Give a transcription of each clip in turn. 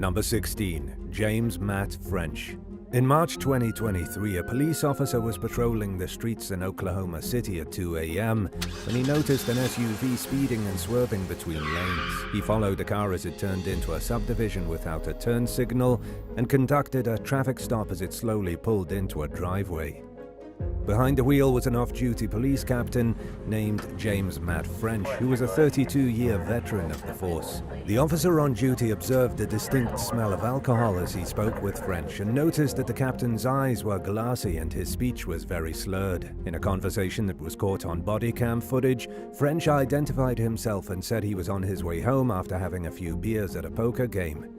Number 16. James Matt French. In March 2023, a police officer was patrolling the streets in Oklahoma City at 2 a.m. when he noticed an SUV speeding and swerving between lanes. He followed the car as it turned into a subdivision without a turn signal and conducted a traffic stop as it slowly pulled into a driveway. Behind the wheel was an off-duty police captain named James Matt French, who was a 32-year veteran of the force. The officer on duty observed a distinct smell of alcohol as he spoke with French and noticed that the captain's eyes were glassy and his speech was very slurred. In a conversation that was caught on body cam footage, French identified himself and said he was on his way home after having a few beers at a poker game.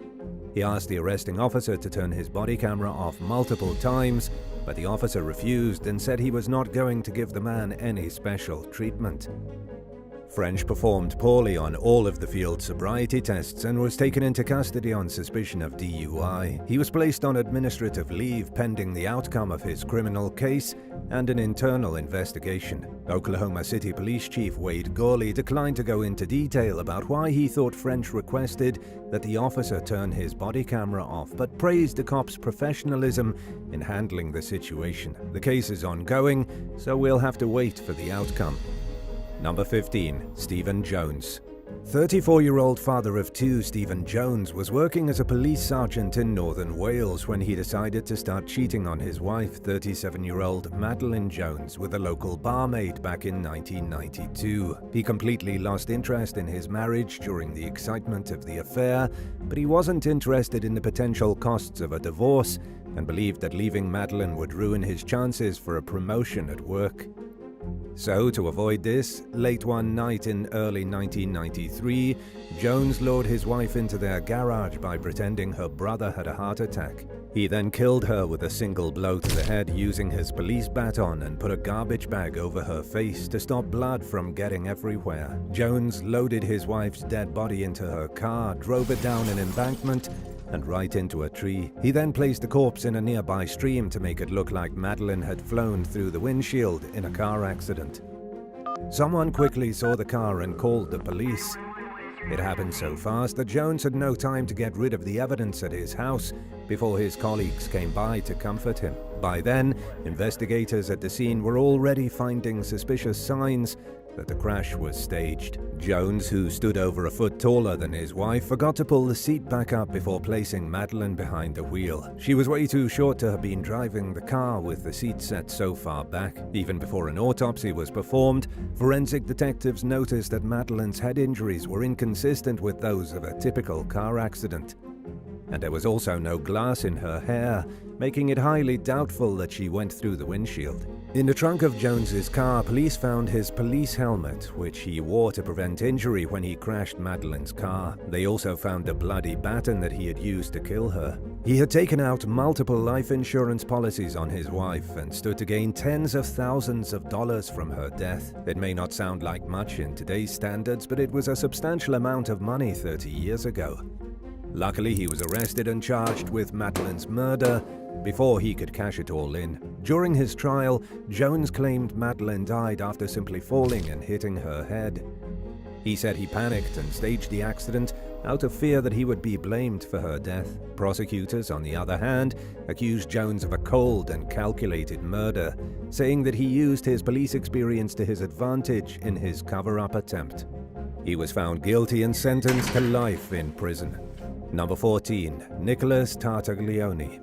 He asked the arresting officer to turn his body camera off multiple times, but the officer refused and said he was not going to give the man any special treatment. French performed poorly on all of the field sobriety tests and was taken into custody on suspicion of DUI. He was placed on administrative leave pending the outcome of his criminal case and an internal investigation. Oklahoma City Police Chief Wade Gawley declined to go into detail about why he thought French requested that the officer turn his body camera off, but praised the cop's professionalism in handling the situation. The case is ongoing, so we'll have to wait for the outcome. Number 15. Stephen Jones. 34-year-old father of two, Stephen Jones, was working as a police sergeant in northern Wales when he decided to start cheating on his wife, 37-year-old Madeleine Jones, with a local barmaid back in 1992. He completely lost interest in his marriage during the excitement of the affair, but he wasn't interested in the potential costs of a divorce and believed that leaving Madeleine would ruin his chances for a promotion at work. So, to avoid this, late one night in early 1993, Jones lured his wife into their garage by pretending her brother had a heart attack. He then killed her with a single blow to the head using his police baton and put a garbage bag over her face to stop blood from getting everywhere. Jones loaded his wife's dead body into her car, drove it down an embankment, and right into a tree. He then placed the corpse in a nearby stream to make it look like Madeleine had flown through the windshield in a car accident. Someone quickly saw the car and called the police. It happened so fast that Jones had no time to get rid of the evidence at his house before his colleagues came by to comfort him. By then, investigators at the scene were already finding suspicious signs that the crash was staged. Jones, who stood over a foot taller than his wife, forgot to pull the seat back up before placing Madeleine behind the wheel. She was way too short to have been driving the car with the seat set so far back. Even before an autopsy was performed, forensic detectives noticed that Madeleine's head injuries were inconsistent with those of a typical car accident. And there was also no glass in her hair, making it highly doubtful that she went through the windshield. In the trunk of Jones's car, police found his police helmet, which he wore to prevent injury when he crashed Madeleine's car. They also found a bloody baton that he had used to kill her. He had taken out multiple life insurance policies on his wife and stood to gain tens of thousands of dollars from her death. It may not sound like much in today's standards, but it was a substantial amount of money 30 years ago. Luckily, he was arrested and charged with Madeleine's murder before he could cash it all in. During his trial, Jones claimed Madeleine died after simply falling and hitting her head. He said he panicked and staged the accident out of fear that he would be blamed for her death. Prosecutors, on the other hand, accused Jones of a cold and calculated murder, saying that he used his police experience to his advantage in his cover-up attempt. He was found guilty and sentenced to life in prison. Number 14. Nicholas Tartaglione.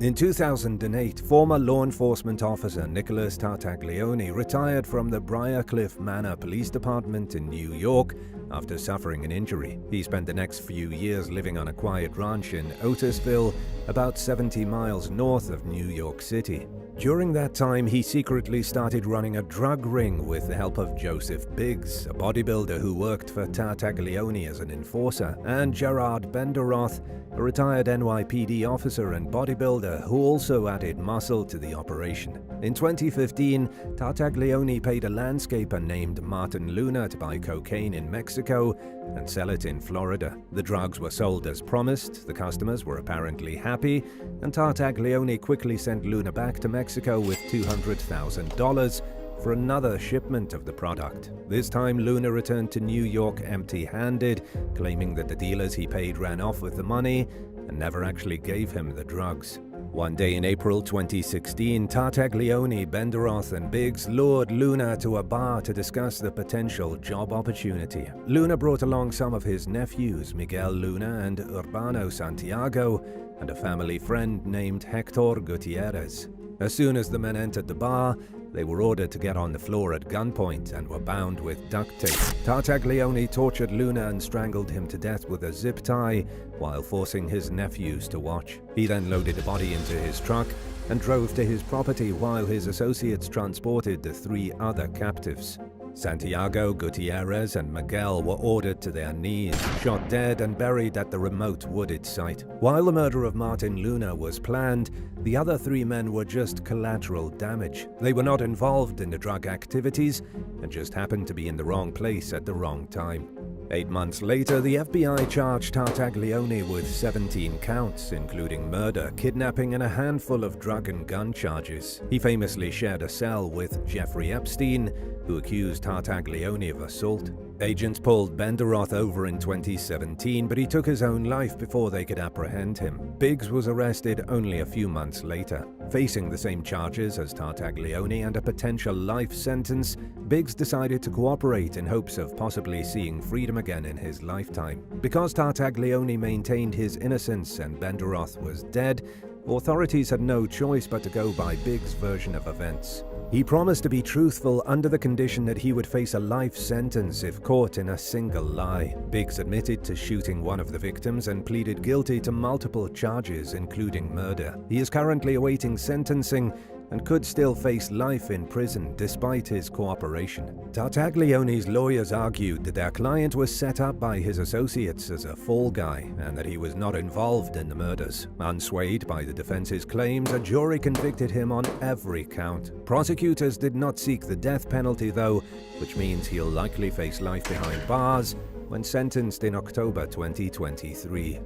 In 2008, former law enforcement officer Nicholas Tartaglione retired from the Briarcliff Manor Police Department in New York after suffering an injury. He spent the next few years living on a quiet ranch in Otisville, about 70 miles north of New York City. During that time, he secretly started running a drug ring with the help of Joseph Biggs, a bodybuilder who worked for Tartaglione as an enforcer, and Gerard Benderoth, a retired NYPD officer and bodybuilder who also added muscle to the operation. In 2015, Tartaglione paid a landscaper named Martin Luna to buy cocaine in Mexico and sell it in Florida. The drugs were sold as promised, the customers were apparently happy, and Tartaglione quickly sent Luna back to Mexico with $200,000 for another shipment of the product. This time, Luna returned to New York empty-handed, claiming that the dealers he paid ran off with the money and never actually gave him the drugs. One day in April 2016, Tartaglione, Benderoth, and Biggs lured Luna to a bar to discuss the potential job opportunity. Luna brought along some of his nephews, Miguel Luna and Urbano Santiago, and a family friend named Hector Gutierrez. As soon as the men entered the bar, they were ordered to get on the floor at gunpoint and were bound with duct tape. Tartaglione tortured Luna and strangled him to death with a zip tie while forcing his nephews to watch. He then loaded the body into his truck and drove to his property while his associates transported the 3 other captives. Santiago, Gutierrez, and Miguel were ordered to their knees, shot dead and buried at the remote wooded site. While the murder of Martin Luna was planned, the other 3 men were just collateral damage. They were not involved in the drug activities and just happened to be in the wrong place at the wrong time. 8 months later, the FBI charged Tartaglione with 17 counts, including murder, kidnapping, and a handful of drug and gun charges. He famously shared a cell with Jeffrey Epstein, who accused Tartaglione of assault. Agents pulled Benderoth over in 2017, but he took his own life before they could apprehend him. Biggs was arrested only a few months later. Facing the same charges as Tartaglione and a potential life sentence, Biggs decided to cooperate in hopes of possibly seeing freedom again in his lifetime. Because Tartaglione maintained his innocence and Benderoth was dead, authorities had no choice but to go by Biggs' version of events. He promised to be truthful under the condition that he would face a life sentence if caught in a single lie. Biggs admitted to shooting one of the victims and pleaded guilty to multiple charges, including murder. He is currently awaiting sentencing and could still face life in prison despite his cooperation. Tartaglione's lawyers argued that their client was set up by his associates as a fall guy and that he was not involved in the murders. Unswayed by the defense's claims, a jury convicted him on every count. Prosecutors did not seek the death penalty though, which means he'll likely face life behind bars when sentenced in October 2023.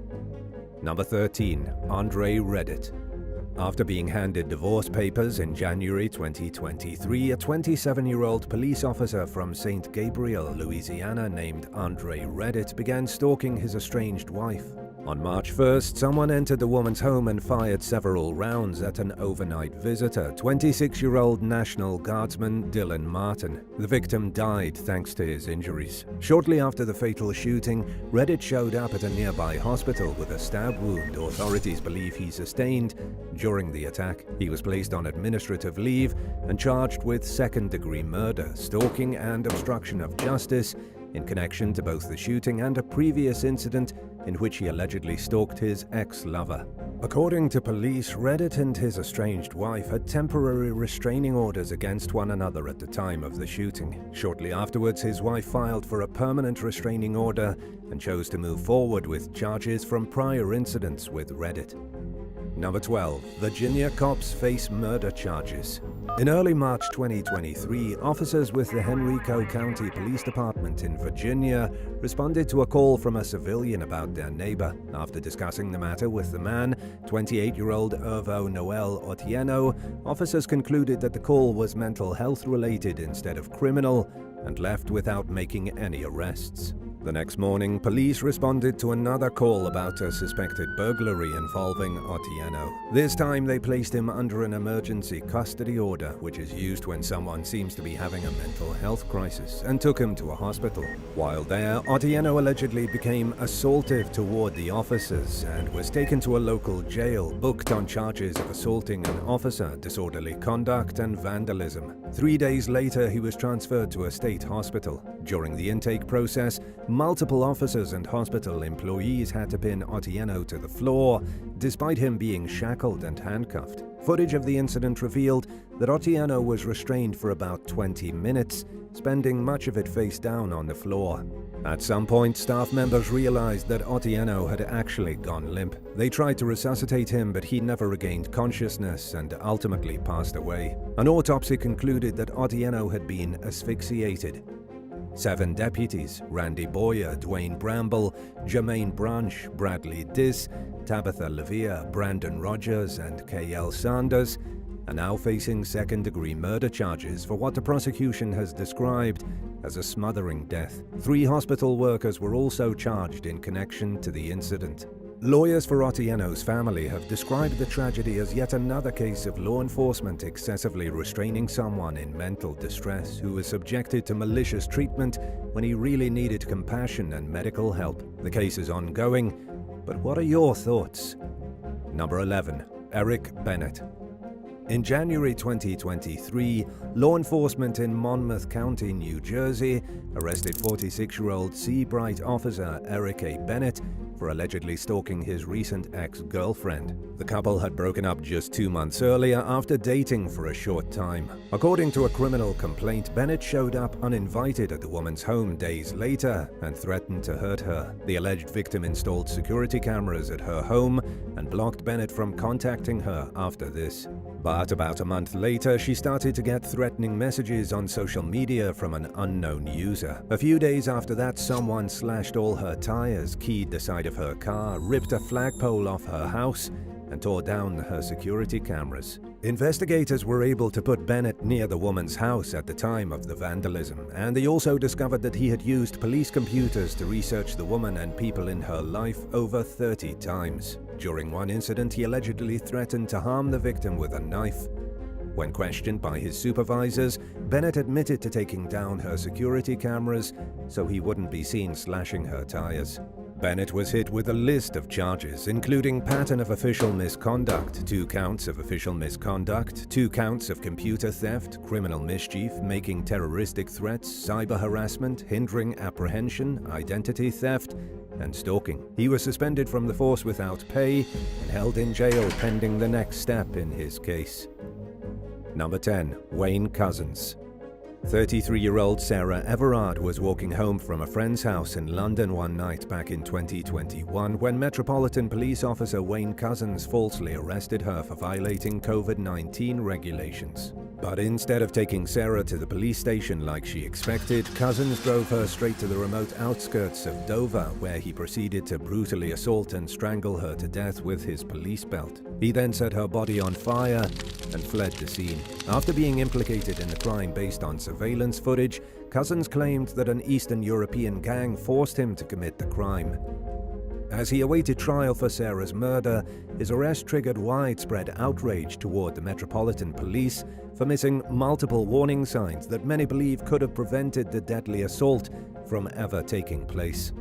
Number 13. Andre Redditt. After being handed divorce papers in January 2023, a 27-year-old police officer from St. Gabriel, Louisiana named Andre Redditt began stalking his estranged wife. On March 1st, someone entered the woman's home and fired several rounds at an overnight visitor, 26-year-old National Guardsman Dylan Martin. The victim died thanks to his injuries. Shortly after the fatal shooting, Redditt showed up at a nearby hospital with a stab wound authorities believe he sustained during the attack. He was placed on administrative leave and charged with second-degree murder, stalking, and obstruction of justice in connection to both the shooting and a previous incident in which he allegedly stalked his ex-lover. According to police, Redditt and his estranged wife had temporary restraining orders against one another at the time of the shooting. Shortly afterwards, his wife filed for a permanent restraining order and chose to move forward with charges from prior incidents with Redditt. Number 12. Virginia cops face murder charges. In early March 2023, officers with the Henrico County Police Department in Virginia responded to a call from a civilian about their neighbor. After discussing the matter with the man, 28-year-old Ervo Noel Otieno, officers concluded that the call was mental health related instead of criminal and left without making any arrests. The next morning, police responded to another call about a suspected burglary involving Otieno. This time, they placed him under an emergency custody order, which is used when someone seems to be having a mental health crisis, and took him to a hospital. While there, Otieno allegedly became assaultive toward the officers and was taken to a local jail, booked on charges of assaulting an officer, disorderly conduct, and vandalism. 3 days later, he was transferred to a state hospital. During the intake process, multiple officers and hospital employees had to pin Otieno to the floor, despite him being shackled and handcuffed. Footage of the incident revealed that Otieno was restrained for about 20 minutes, spending much of it face down on the floor. At some point, staff members realized that Otieno had actually gone limp. They tried to resuscitate him, but he never regained consciousness and ultimately passed away. An autopsy concluded that Otieno had been asphyxiated. 7 deputies, Randy Boyer, Dwayne Bramble, Jermaine Branch, Bradley Diss, Tabitha Levere, Brandon Rogers, and K.L. Sanders, are now facing second-degree murder charges for what the prosecution has described as a smothering death. 3 hospital workers were also charged in connection to the incident. Lawyers for Otieno's family have described the tragedy as yet another case of law enforcement excessively restraining someone in mental distress who was subjected to malicious treatment when he really needed compassion and medical help. The case is ongoing, but what are your thoughts? Number 11. Erich Bennett. In January 2023, law enforcement in Monmouth County, New Jersey, arrested 46-year-old Seabright officer Erich A. Bennett for allegedly stalking his recent ex-girlfriend. The couple had broken up just 2 months earlier after dating for a short time. According to a criminal complaint, Bennett showed up uninvited at the woman's home days later and threatened to hurt her. The alleged victim installed security cameras at her home and blocked Bennett from contacting her after this. But about a month later, she started to get threatening messages on social media from an unknown user. A few days after that, someone slashed all her tires, keyed the side of her car, ripped a flagpole off her house, and tore down her security cameras. Investigators were able to put Bennett near the woman's house at the time of the vandalism, and they also discovered that he had used police computers to research the woman and people in her life over 30 times. During one incident, he allegedly threatened to harm the victim with a knife. When questioned by his supervisors, Bennett admitted to taking down her security cameras so he wouldn't be seen slashing her tires. Bennett was hit with a list of charges, including pattern of official misconduct, 2 counts of official misconduct, 2 counts of computer theft, criminal mischief, making terroristic threats, cyber harassment, hindering apprehension, identity theft, and stalking. He was suspended from the force without pay and held in jail pending the next step in his case. Number 10. Wayne Couzens. 33-year-old Sarah Everard was walking home from a friend's house in London one night back in 2021 when Metropolitan Police Officer Wayne Couzens falsely arrested her for violating COVID-19 regulations. But instead of taking Sarah to the police station like she expected, Couzens drove her straight to the remote outskirts of Dover, where he proceeded to brutally assault and strangle her to death with his police belt. He then set her body on fire and fled the scene. After being implicated in the crime based on surveillance footage, Couzens claimed that an Eastern European gang forced him to commit the crime. As he awaited trial for Sarah's murder, his arrest triggered widespread outrage toward the Metropolitan Police for missing multiple warning signs that many believe could have prevented the deadly assault from ever taking place.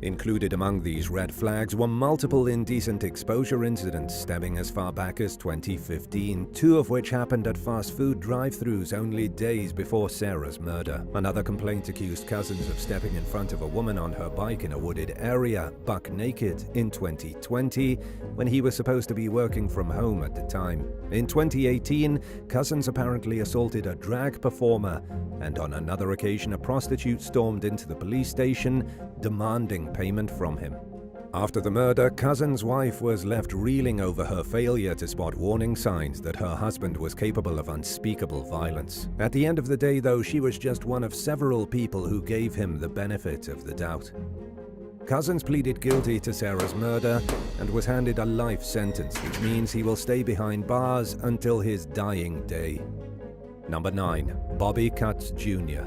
Included among these red flags were multiple indecent exposure incidents stemming as far back as 2015, 2 of which happened at fast food drive-thrus only days before Sarah's murder. Another complaint accused Couzens of stepping in front of a woman on her bike in a wooded area, buck naked, in 2020, when he was supposed to be working from home at the time. In 2018, Couzens apparently assaulted a drag performer, and on another occasion a prostitute stormed into the police station, demanding payment from him. After the murder, Couzens' wife was left reeling over her failure to spot warning signs that her husband was capable of unspeakable violence. At the end of the day, though, she was just one of several people who gave him the benefit of the doubt. Couzens pleaded guilty to Sarah's murder and was handed a life sentence, which means he will stay behind bars until his dying day. Number 9. Bobby Cutts Jr.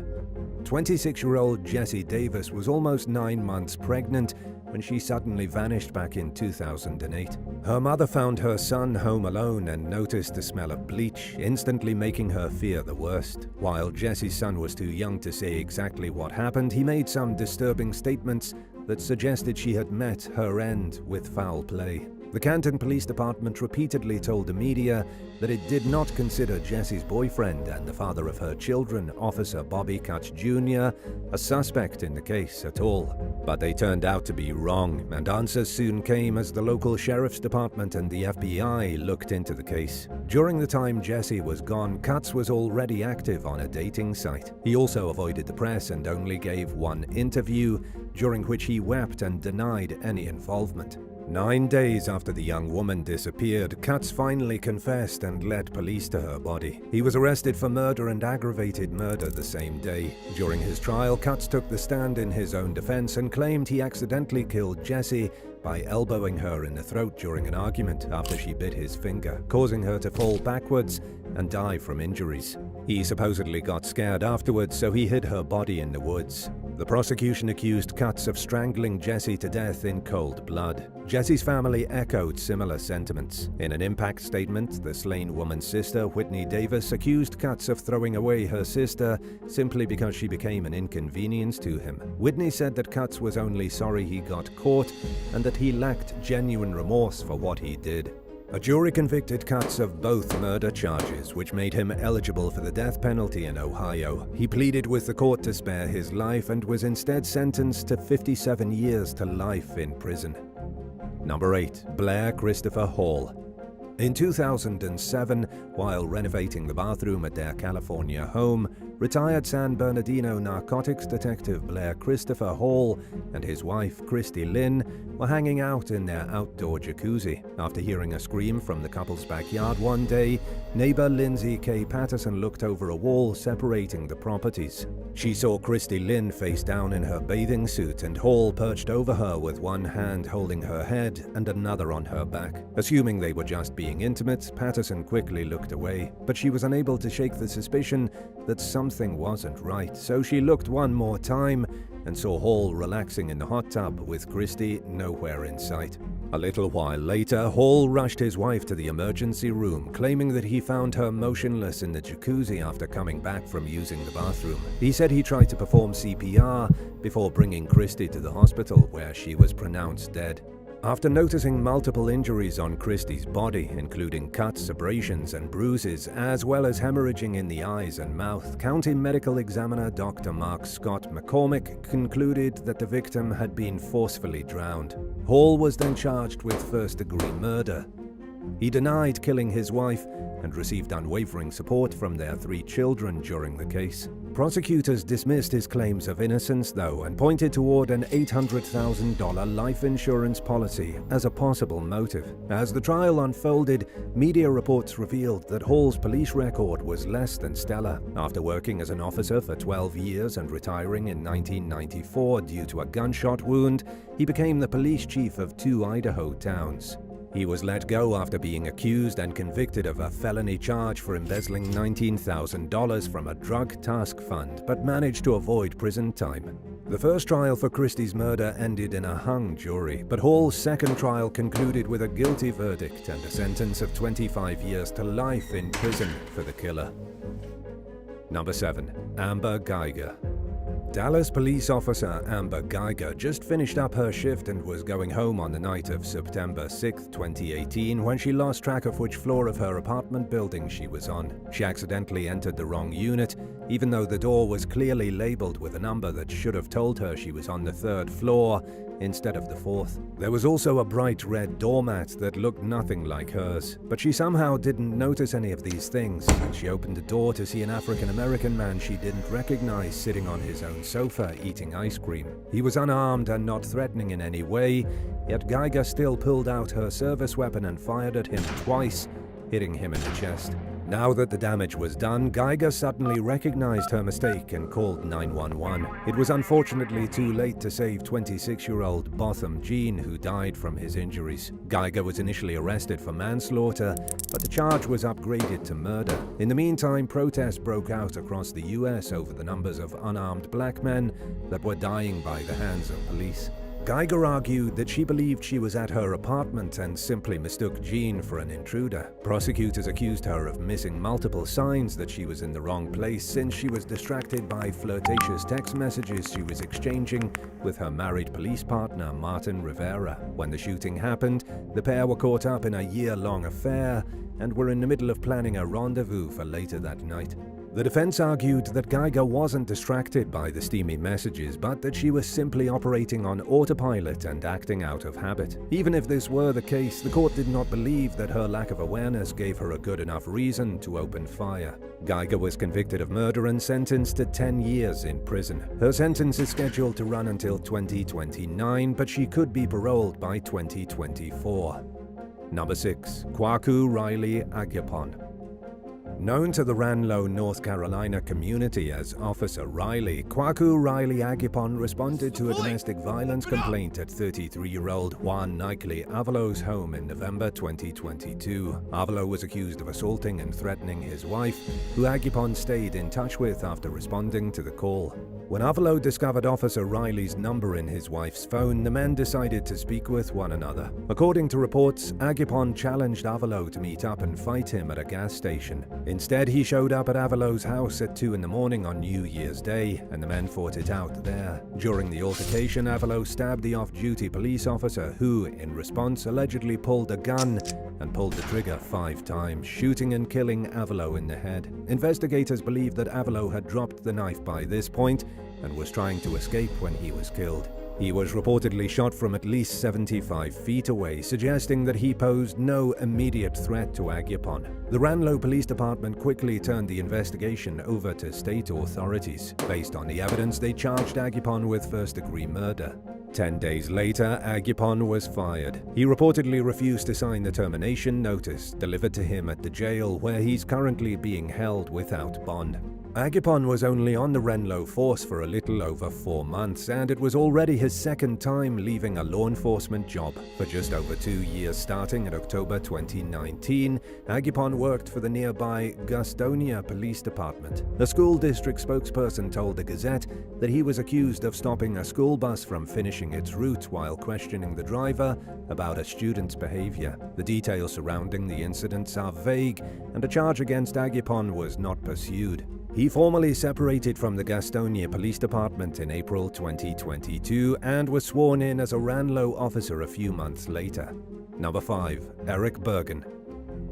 26-year-old Jessie Davis was almost 9 months pregnant when she suddenly vanished back in 2008. Her mother found her son home alone and noticed the smell of bleach, instantly making her fear the worst. While Jessie's son was too young to say exactly what happened, he made some disturbing statements that suggested she had met her end with foul play. The Canton Police Department repeatedly told the media that it did not consider Jessie's boyfriend and the father of her children, Officer Bobby Cutts Jr., a suspect in the case at all. But they turned out to be wrong, and answers soon came as the local sheriff's department and the FBI looked into the case. During the time Jessie was gone, Cutts was already active on a dating site. He also avoided the press and only gave one interview, during which he wept and denied any involvement. 9 days after the young woman disappeared, Coutts finally confessed and led police to her body. He was arrested for murder and aggravated murder the same day. During his trial, Coutts took the stand in his own defense and claimed he accidentally killed Jessie by elbowing her in the throat during an argument after she bit his finger, causing her to fall backwards and die from injuries. He supposedly got scared afterwards, so he hid her body in the woods. The prosecution accused Coutts of strangling Jessie to death in cold blood. Jessie's family echoed similar sentiments. In an impact statement, the slain woman's sister, Whitney Davis, accused Coutts of throwing away her sister simply because she became an inconvenience to him. Whitney said that Coutts was only sorry he got caught and that he lacked genuine remorse for what he did. A jury convicted Coutts of both murder charges, which made him eligible for the death penalty in Ohio. He pleaded with the court to spare his life and was instead sentenced to 57 years to life in prison. Number 8. Blair Christopher Hall. In 2007, while renovating the bathroom at their California home, retired San Bernardino narcotics detective Blair Christopher Hall and his wife, Christy Lynn, were hanging out in their outdoor jacuzzi. After hearing a scream from the couple's backyard one day, neighbor Lindsay K. Patterson looked over a wall separating the properties. She saw Christy Lynn face down in her bathing suit and Hall perched over her with one hand holding her head and another on her back. Assuming they were just being intimate, Patterson quickly looked away, but she was unable to shake the suspicion that something wasn't right, so she looked one more time and saw Hall relaxing in the hot tub with Christy nowhere in sight. A little while later, Hall rushed his wife to the emergency room, claiming that he found her motionless in the jacuzzi after coming back from using the bathroom. He said he tried to perform CPR before bringing Christy to the hospital, where she was pronounced dead. After noticing multiple injuries on Christy's body, including cuts, abrasions, and bruises, as well as hemorrhaging in the eyes and mouth, County Medical Examiner Dr. Mark Scott McCormick concluded that the victim had been forcefully drowned. Hall was then charged with first-degree murder. He denied killing his wife and received unwavering support from their 3 children during the case. Prosecutors dismissed his claims of innocence, though, and pointed toward an $800,000 life insurance policy as a possible motive. As the trial unfolded, media reports revealed that Hall's police record was less than stellar. After working as an officer for 12 years and retiring in 1994 due to a gunshot wound, he became the police chief of 2 Idaho towns. He was let go after being accused and convicted of a felony charge for embezzling $19,000 from a drug task fund, but managed to avoid prison time. The first trial for Christie's murder ended in a hung jury, but Hall's second trial concluded with a guilty verdict and a sentence of 25 years to life in prison for the killer. Number 7. Amber Guyger. Dallas police officer Amber Guyger just finished up her shift and was going home on the night of September 6, 2018, when she lost track of which floor of her apartment building she was on. She accidentally entered the wrong unit, even though the door was clearly labeled with a number that should have told her she was on the 3rd floor instead of the 4th. There was also a bright red doormat that looked nothing like hers, but she somehow didn't notice any of these things, and she opened the door to see an African-American man she didn't recognize sitting on his own sofa eating ice cream. He was unarmed and not threatening in any way, yet Guyger still pulled out her service weapon and fired at him twice, hitting him in the chest. Now that the damage was done, Guyger suddenly recognized her mistake and called 911. It was unfortunately too late to save 26-year-old Botham Jean, who died from his injuries. Guyger was initially arrested for manslaughter, but the charge was upgraded to murder. In the meantime, protests broke out across the U.S. over the numbers of unarmed black men that were dying by the hands of police. Guyger argued that she believed she was at her apartment and simply mistook Jean for an intruder. Prosecutors accused her of missing multiple signs that she was in the wrong place, since she was distracted by flirtatious text messages she was exchanging with her married police partner, Martin Rivera. When the shooting happened, the pair were caught up in a year-long affair and were in the middle of planning a rendezvous for later that night. The defense argued that Guyger wasn't distracted by the steamy messages, but that she was simply operating on autopilot and acting out of habit. Even if this were the case, the court did not believe that her lack of awareness gave her a good enough reason to open fire. Guyger was convicted of murder and sentenced to 10 years in prison. Her sentence is scheduled to run until 2029, but she could be paroled by 2024. Number 6. Kwaku Riley Agyapon. Known to the Ranlow, North Carolina community as Officer Riley, Kwaku Riley Agyapon responded to a domestic violence complaint at 33-year-old Juan Knightley Avalo's home in November 2022. Avalo was accused of assaulting and threatening his wife, who Agyapon stayed in touch with after responding to the call. When Avalo discovered Officer Riley's number in his wife's phone, the men decided to speak with one another. According to reports, Agyapon challenged Avalo to meet up and fight him at a gas station. Instead, he showed up at Avalo's house at 2 in the morning on New Year's Day, and the men fought it out there. During the altercation, Avalo stabbed the off-duty police officer who, in response, allegedly pulled a gun and pulled the trigger 5 times, shooting and killing Avalo in the head. Investigators believe that Avalo had dropped the knife by this point and was trying to escape when he was killed. He was reportedly shot from at least 75 feet away, suggesting that he posed no immediate threat to Agyapon. The Ranlow Police Department quickly turned the investigation over to state authorities. Based on the evidence, they charged Agyapon with first-degree murder. 10 days later, Agyapon was fired. He reportedly refused to sign the termination notice delivered to him at the jail, where he's currently being held without bond. Agyapon was only on the Ranlow force for a little over 4 months, and it was already his second time leaving a law enforcement job. For just over 2 years, starting in October 2019, Agyapon worked for the nearby Gastonia Police Department. A school district spokesperson told the Gazette that he was accused of stopping a school bus from finishing its route while questioning the driver about a student's behavior. The details surrounding the incidents are vague, and a charge against Agyapon was not pursued. He formally separated from the Gastonia Police Department in April 2022 and was sworn in as a Ranlow officer a few months later. Number 5. Erich Bergen.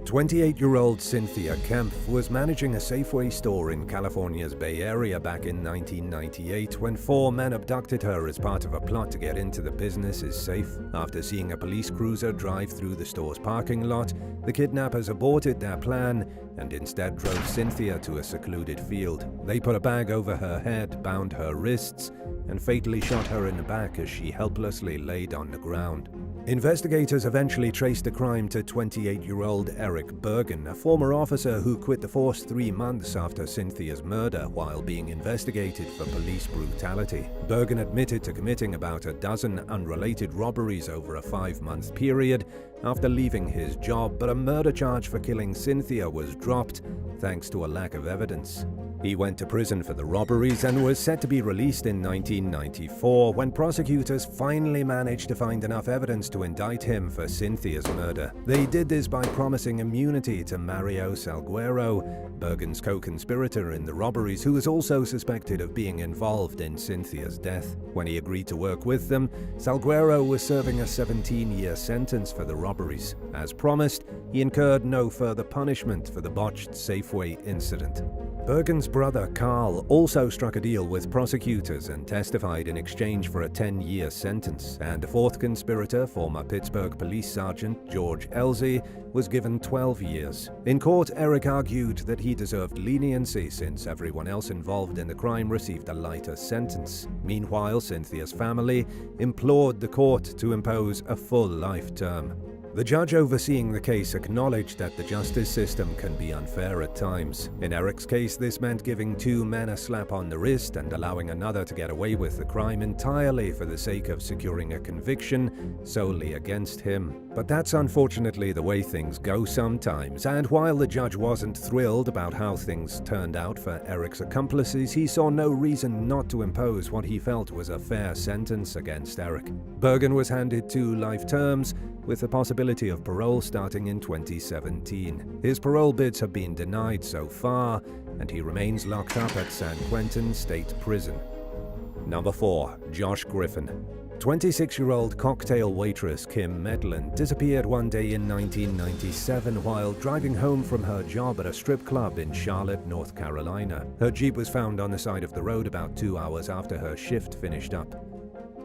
28-year-old Cynthia Kempf was managing a Safeway store in California's Bay Area back in 1998 when 4 men abducted her as part of a plot to get into the business's safe. After seeing a police cruiser drive through the store's parking lot, the kidnappers aborted their plan and instead drove Cynthia to a secluded field. They put a bag over her head, bound her wrists, and fatally shot her in the back as she helplessly laid on the ground. Investigators eventually traced the crime to 28-year-old Erich Bergen, a former officer who quit the force 3 months after Cynthia's murder while being investigated for police brutality. Bergen admitted to committing about a dozen unrelated robberies over a 5-month period after leaving his job, but a murder charge for killing Cynthia was dropped thanks to a lack of evidence. He went to prison for the robberies and was set to be released in 1994 when prosecutors finally managed to find enough evidence to indict him for Cynthia's murder. They did this by promising immunity to Mario Salguero, Bergen's co-conspirator in the robberies, who was also suspected of being involved in Cynthia's death. When he agreed to work with them, Salguero was serving a 17-year sentence for the robberies. As promised, he incurred no further punishment for the botched Safeway incident. Bergen's brother Carl also struck a deal with prosecutors and testified in exchange for a 10-year sentence, and a 4th conspirator, former Pittsburgh Police Sergeant George Elsie, was given 12 years. In court, Erich argued that he deserved leniency since everyone else involved in the crime received a lighter sentence. Meanwhile, Cynthia's family implored the court to impose a full life term. The judge overseeing the case acknowledged that the justice system can be unfair at times. In Erich's case, this meant giving 2 men a slap on the wrist and allowing another to get away with the crime entirely for the sake of securing a conviction solely against him. But that's unfortunately the way things go sometimes, and while the judge wasn't thrilled about how things turned out for Erich's accomplices, he saw no reason not to impose what he felt was a fair sentence against Erich. Bergen was handed 2 life terms, with the possibility of parole starting in 2017. His parole bids have been denied so far, and he remains locked up at San Quentin State Prison. Number 4. Josh Griffin. 26-year-old cocktail waitress Kim Medlin disappeared one day in 1997 while driving home from her job at a strip club in Charlotte, North Carolina. Her Jeep was found on the side of the road about 2 hours after her shift finished up.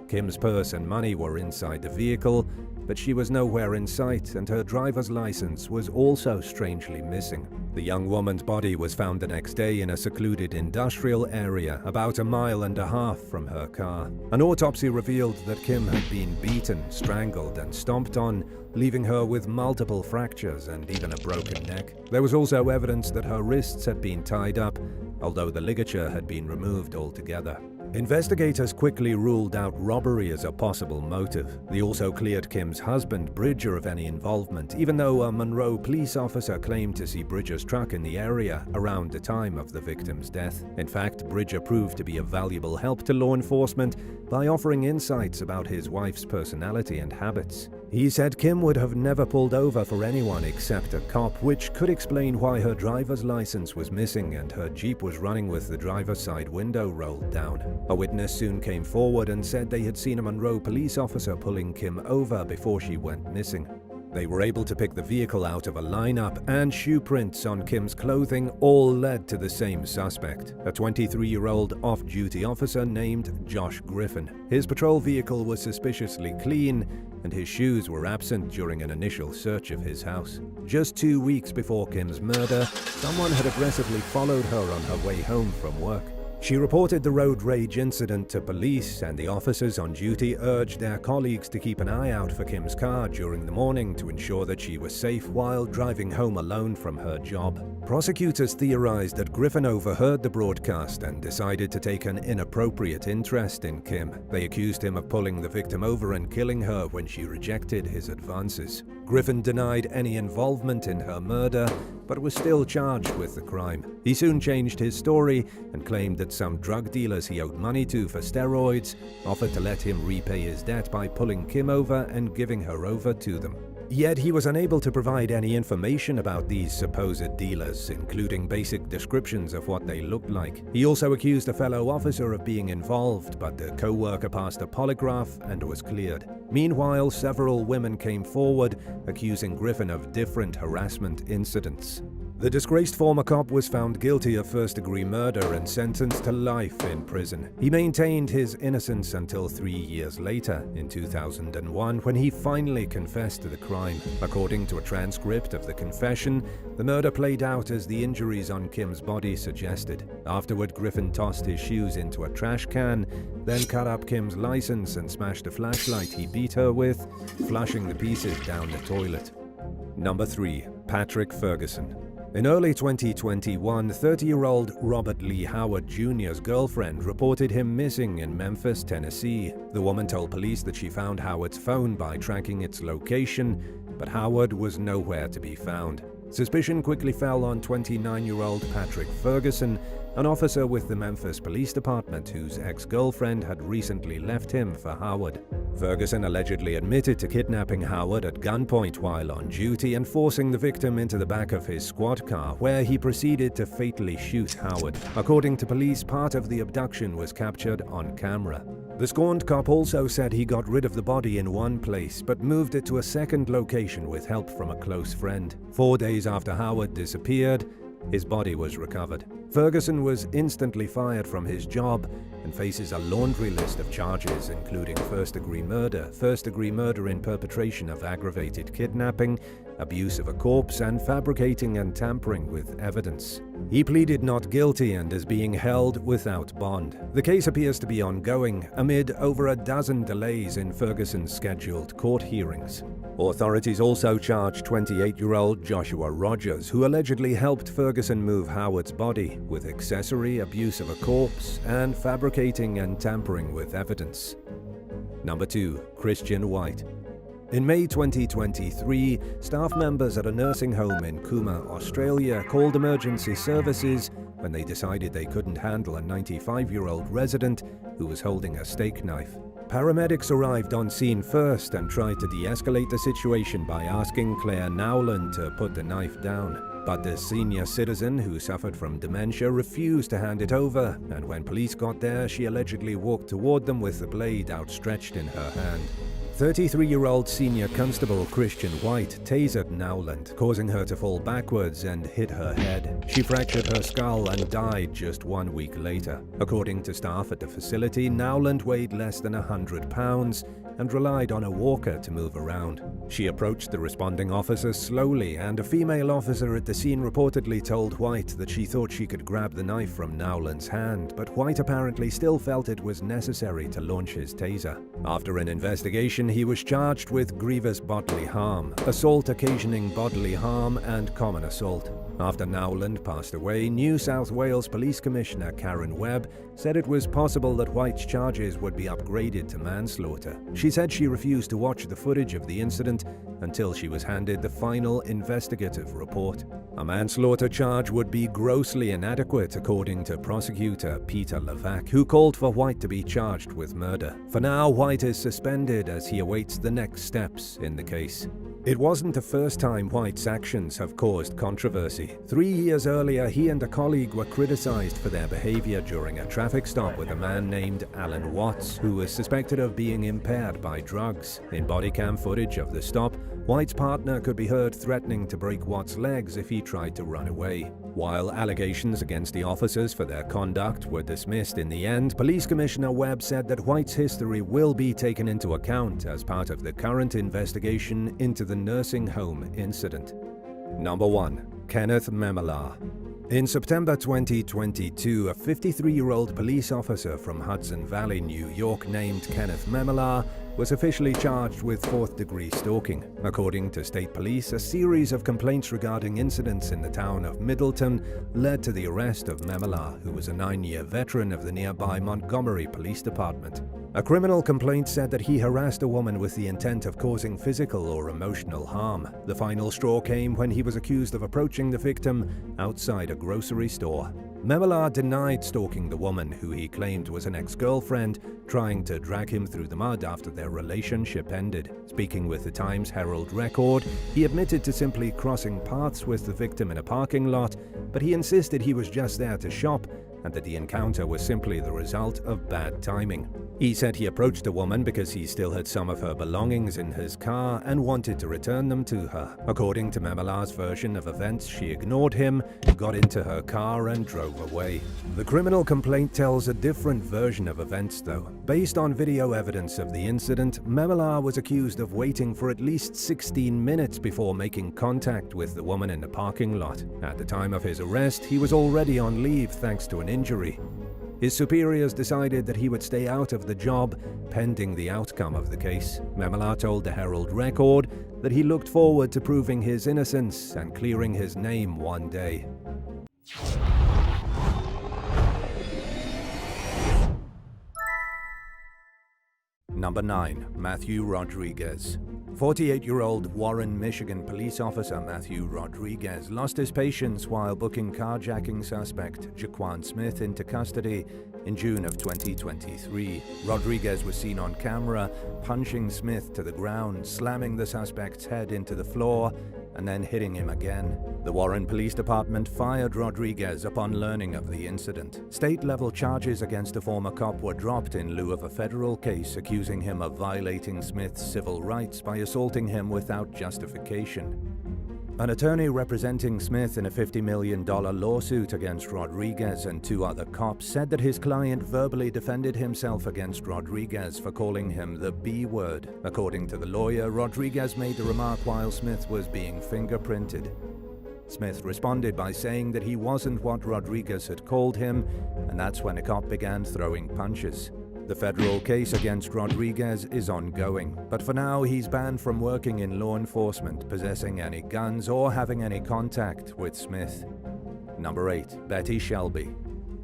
Kim's purse and money were inside the vehicle, but she was nowhere in sight, and her driver's license was also strangely missing. The young woman's body was found the next day in a secluded industrial area about 1.5 miles from her car. An autopsy revealed that Kim had been beaten, strangled, and stomped on, leaving her with multiple fractures and even a broken neck. There was also evidence that her wrists had been tied up, although the ligature had been removed altogether. Investigators quickly ruled out robbery as a possible motive. They also cleared Kim's husband, Bridger, of any involvement, even though a Monroe police officer claimed to see Bridger's truck in the area around the time of the victim's death. In fact, Bridger proved to be a valuable help to law enforcement by offering insights about his wife's personality and habits. He said Kim would have never pulled over for anyone except a cop, which could explain why her driver's license was missing and her Jeep was running with the driver's side window rolled down. A witness soon came forward and said they had seen a Monroe police officer pulling Kim over before she went missing. They were able to pick the vehicle out of a lineup, and shoe prints on Kim's clothing all led to the same suspect, a 23-year-old off-duty officer named Josh Griffin. His patrol vehicle was suspiciously clean, and his shoes were absent during an initial search of his house. Just 2 weeks before Kim's murder, someone had aggressively followed her on her way home from work. She reported the road rage incident to police, and the officers on duty urged their colleagues to keep an eye out for Kim's car during the morning to ensure that she was safe while driving home alone from her job. Prosecutors theorized that Griffin overheard the broadcast and decided to take an inappropriate interest in Kim. They accused him of pulling the victim over and killing her when she rejected his advances. Griffin denied any involvement in her murder, but was still charged with the crime. He soon changed his story and claimed that some drug dealers he owed money to for steroids offered to let him repay his debt by pulling Kim over and giving her over to them. Yet he was unable to provide any information about these supposed dealers, including basic descriptions of what they looked like. He also accused a fellow officer of being involved, but the co-worker passed a polygraph and was cleared. Meanwhile, several women came forward, accusing Griffin of different harassment incidents. The disgraced former cop was found guilty of first-degree murder and sentenced to life in prison. He maintained his innocence until 3 years later, in 2001, when he finally confessed to the crime. According to a transcript of the confession, the murder played out as the injuries on Kim's body suggested. Afterward, Griffin tossed his shoes into a trash can, then cut up Kim's license and smashed a flashlight he beat her with, flushing the pieces down the toilet. Number 3. Patrick Ferguson. In early 2021, 30-year-old Robert Lee Howard Jr.'s girlfriend reported him missing in Memphis, Tennessee. The woman told police that she found Howard's phone by tracking its location, but Howard was nowhere to be found. Suspicion quickly fell on 29-year-old Patrick Ferguson, an officer with the Memphis Police Department whose ex-girlfriend had recently left him for Howard. Ferguson allegedly admitted to kidnapping Howard at gunpoint while on duty and forcing the victim into the back of his squad car, where he proceeded to fatally shoot Howard. According to police, part of the abduction was captured on camera. The scorned cop also said he got rid of the body in one place, but moved it to a second location with help from a close friend. 4 days after Howard disappeared, his body was recovered. Ferguson was instantly fired from his job and faces a laundry list of charges, including first-degree murder in perpetration of aggravated kidnapping, abuse of a corpse, and fabricating and tampering with evidence. He pleaded not guilty and is being held without bond. The case appears to be ongoing amid over a dozen delays in Ferguson's scheduled court hearings. Authorities also charged 28-year-old Joshua Rogers, who allegedly helped Ferguson move Howard's body, with accessory, abuse of a corpse, and fabricating and tampering with evidence. Number 2. Kristian White. In May 2023, staff members at a nursing home in Cooma, Australia, called emergency services when they decided they couldn't handle a 95-year-old resident who was holding a steak knife. Paramedics arrived on scene first and tried to de-escalate the situation by asking Claire Nowland to put the knife down. But the senior citizen, who suffered from dementia, refused to hand it over, and when police got there, she allegedly walked toward them with the blade outstretched in her hand. 33-year-old senior constable Kristian White tasered Nowland, causing her to fall backwards and hit her head. She fractured her skull and died just 1 week later. According to staff at the facility, Nowland weighed less than 100 pounds and relied on a walker to move around. She approached the responding officer slowly, and a female officer at the scene reportedly told White that she thought she could grab the knife from Nowland's hand, but White apparently still felt it was necessary to launch his taser. After an investigation, he was charged with grievous bodily harm, assault occasioning bodily harm, and common assault. After Nowland passed away, New South Wales Police Commissioner Karen Webb said it was possible that White's charges would be upgraded to manslaughter. She said she refused to watch the footage of the incident until she was handed the final investigative report. A manslaughter charge would be grossly inadequate, according to prosecutor Peter Levac, who called for White to be charged with murder. For now, White is suspended as he awaits the next steps in the case. It wasn't the first time White's actions have caused controversy. 3 years earlier, he and a colleague were criticized for their behavior during a traffic stop with a man named Alan Watts, who was suspected of being impaired by drugs. In body cam footage of the stop, White's partner could be heard threatening to break Watts' legs if he tried to run away. While allegations against the officers for their conduct were dismissed in the end, Police Commissioner Webb said that White's history will be taken into account as part of the current investigation into the nursing home incident. Number 1. Kenneth Memmelaar. In September 2022, a 53-year-old police officer from Hudson Valley, New York, named Kenneth Memmelaar was officially charged with fourth-degree stalking. According to state police, a series of complaints regarding incidents in the town of Middleton led to the arrest of Memmelaar, who was a 9-year veteran of the nearby Montgomery Police Department. A criminal complaint said that he harassed a woman with the intent of causing physical or emotional harm. The final straw came when he was accused of approaching the victim outside a grocery store. Memmelaar denied stalking the woman, who he claimed was an ex-girlfriend, trying to drag him through the mud after their relationship ended. Speaking with the Times Herald Record, he admitted to simply crossing paths with the victim in a parking lot, but he insisted he was just there to shop and that the encounter was simply the result of bad timing. He said he approached the woman because he still had some of her belongings in his car and wanted to return them to her. According to Memmelaar's version of events, she ignored him, got into her car and drove away. The criminal complaint tells a different version of events, though. Based on video evidence of the incident, Memmelaar was accused of waiting for at least 16 minutes before making contact with the woman in the parking lot. At the time of his arrest, he was already on leave thanks to an injury. His superiors decided that he would stay out of the job pending the outcome of the case. Memmelaar told the Herald Record that he looked forward to proving his innocence and clearing his name one day. Number 9. Matthew Rodriguez. 48-year-old Warren, Michigan police officer Matthew Rodriguez lost his patience while booking carjacking suspect Jaquan Smith into custody in June of 2023. Rodriguez was seen on camera punching Smith to the ground, slamming the suspect's head into the floor, and then hitting him again. The Warren Police Department fired Rodriguez upon learning of the incident. State-level charges against a former cop were dropped in lieu of a federal case accusing him of violating Smith's civil rights by assaulting him without justification. An attorney representing Smith in a $50 million lawsuit against Rodriguez and 2 other cops said that his client verbally defended himself against Rodriguez for calling him the B word. According to the lawyer, Rodriguez made the remark while Smith was being fingerprinted. Smith responded by saying that he wasn't what Rodriguez had called him, and that's when a cop began throwing punches. The federal case against Rodriguez is ongoing, but for now he's banned from working in law enforcement, possessing any guns, or having any contact with Smith. Number 8. Betty Shelby.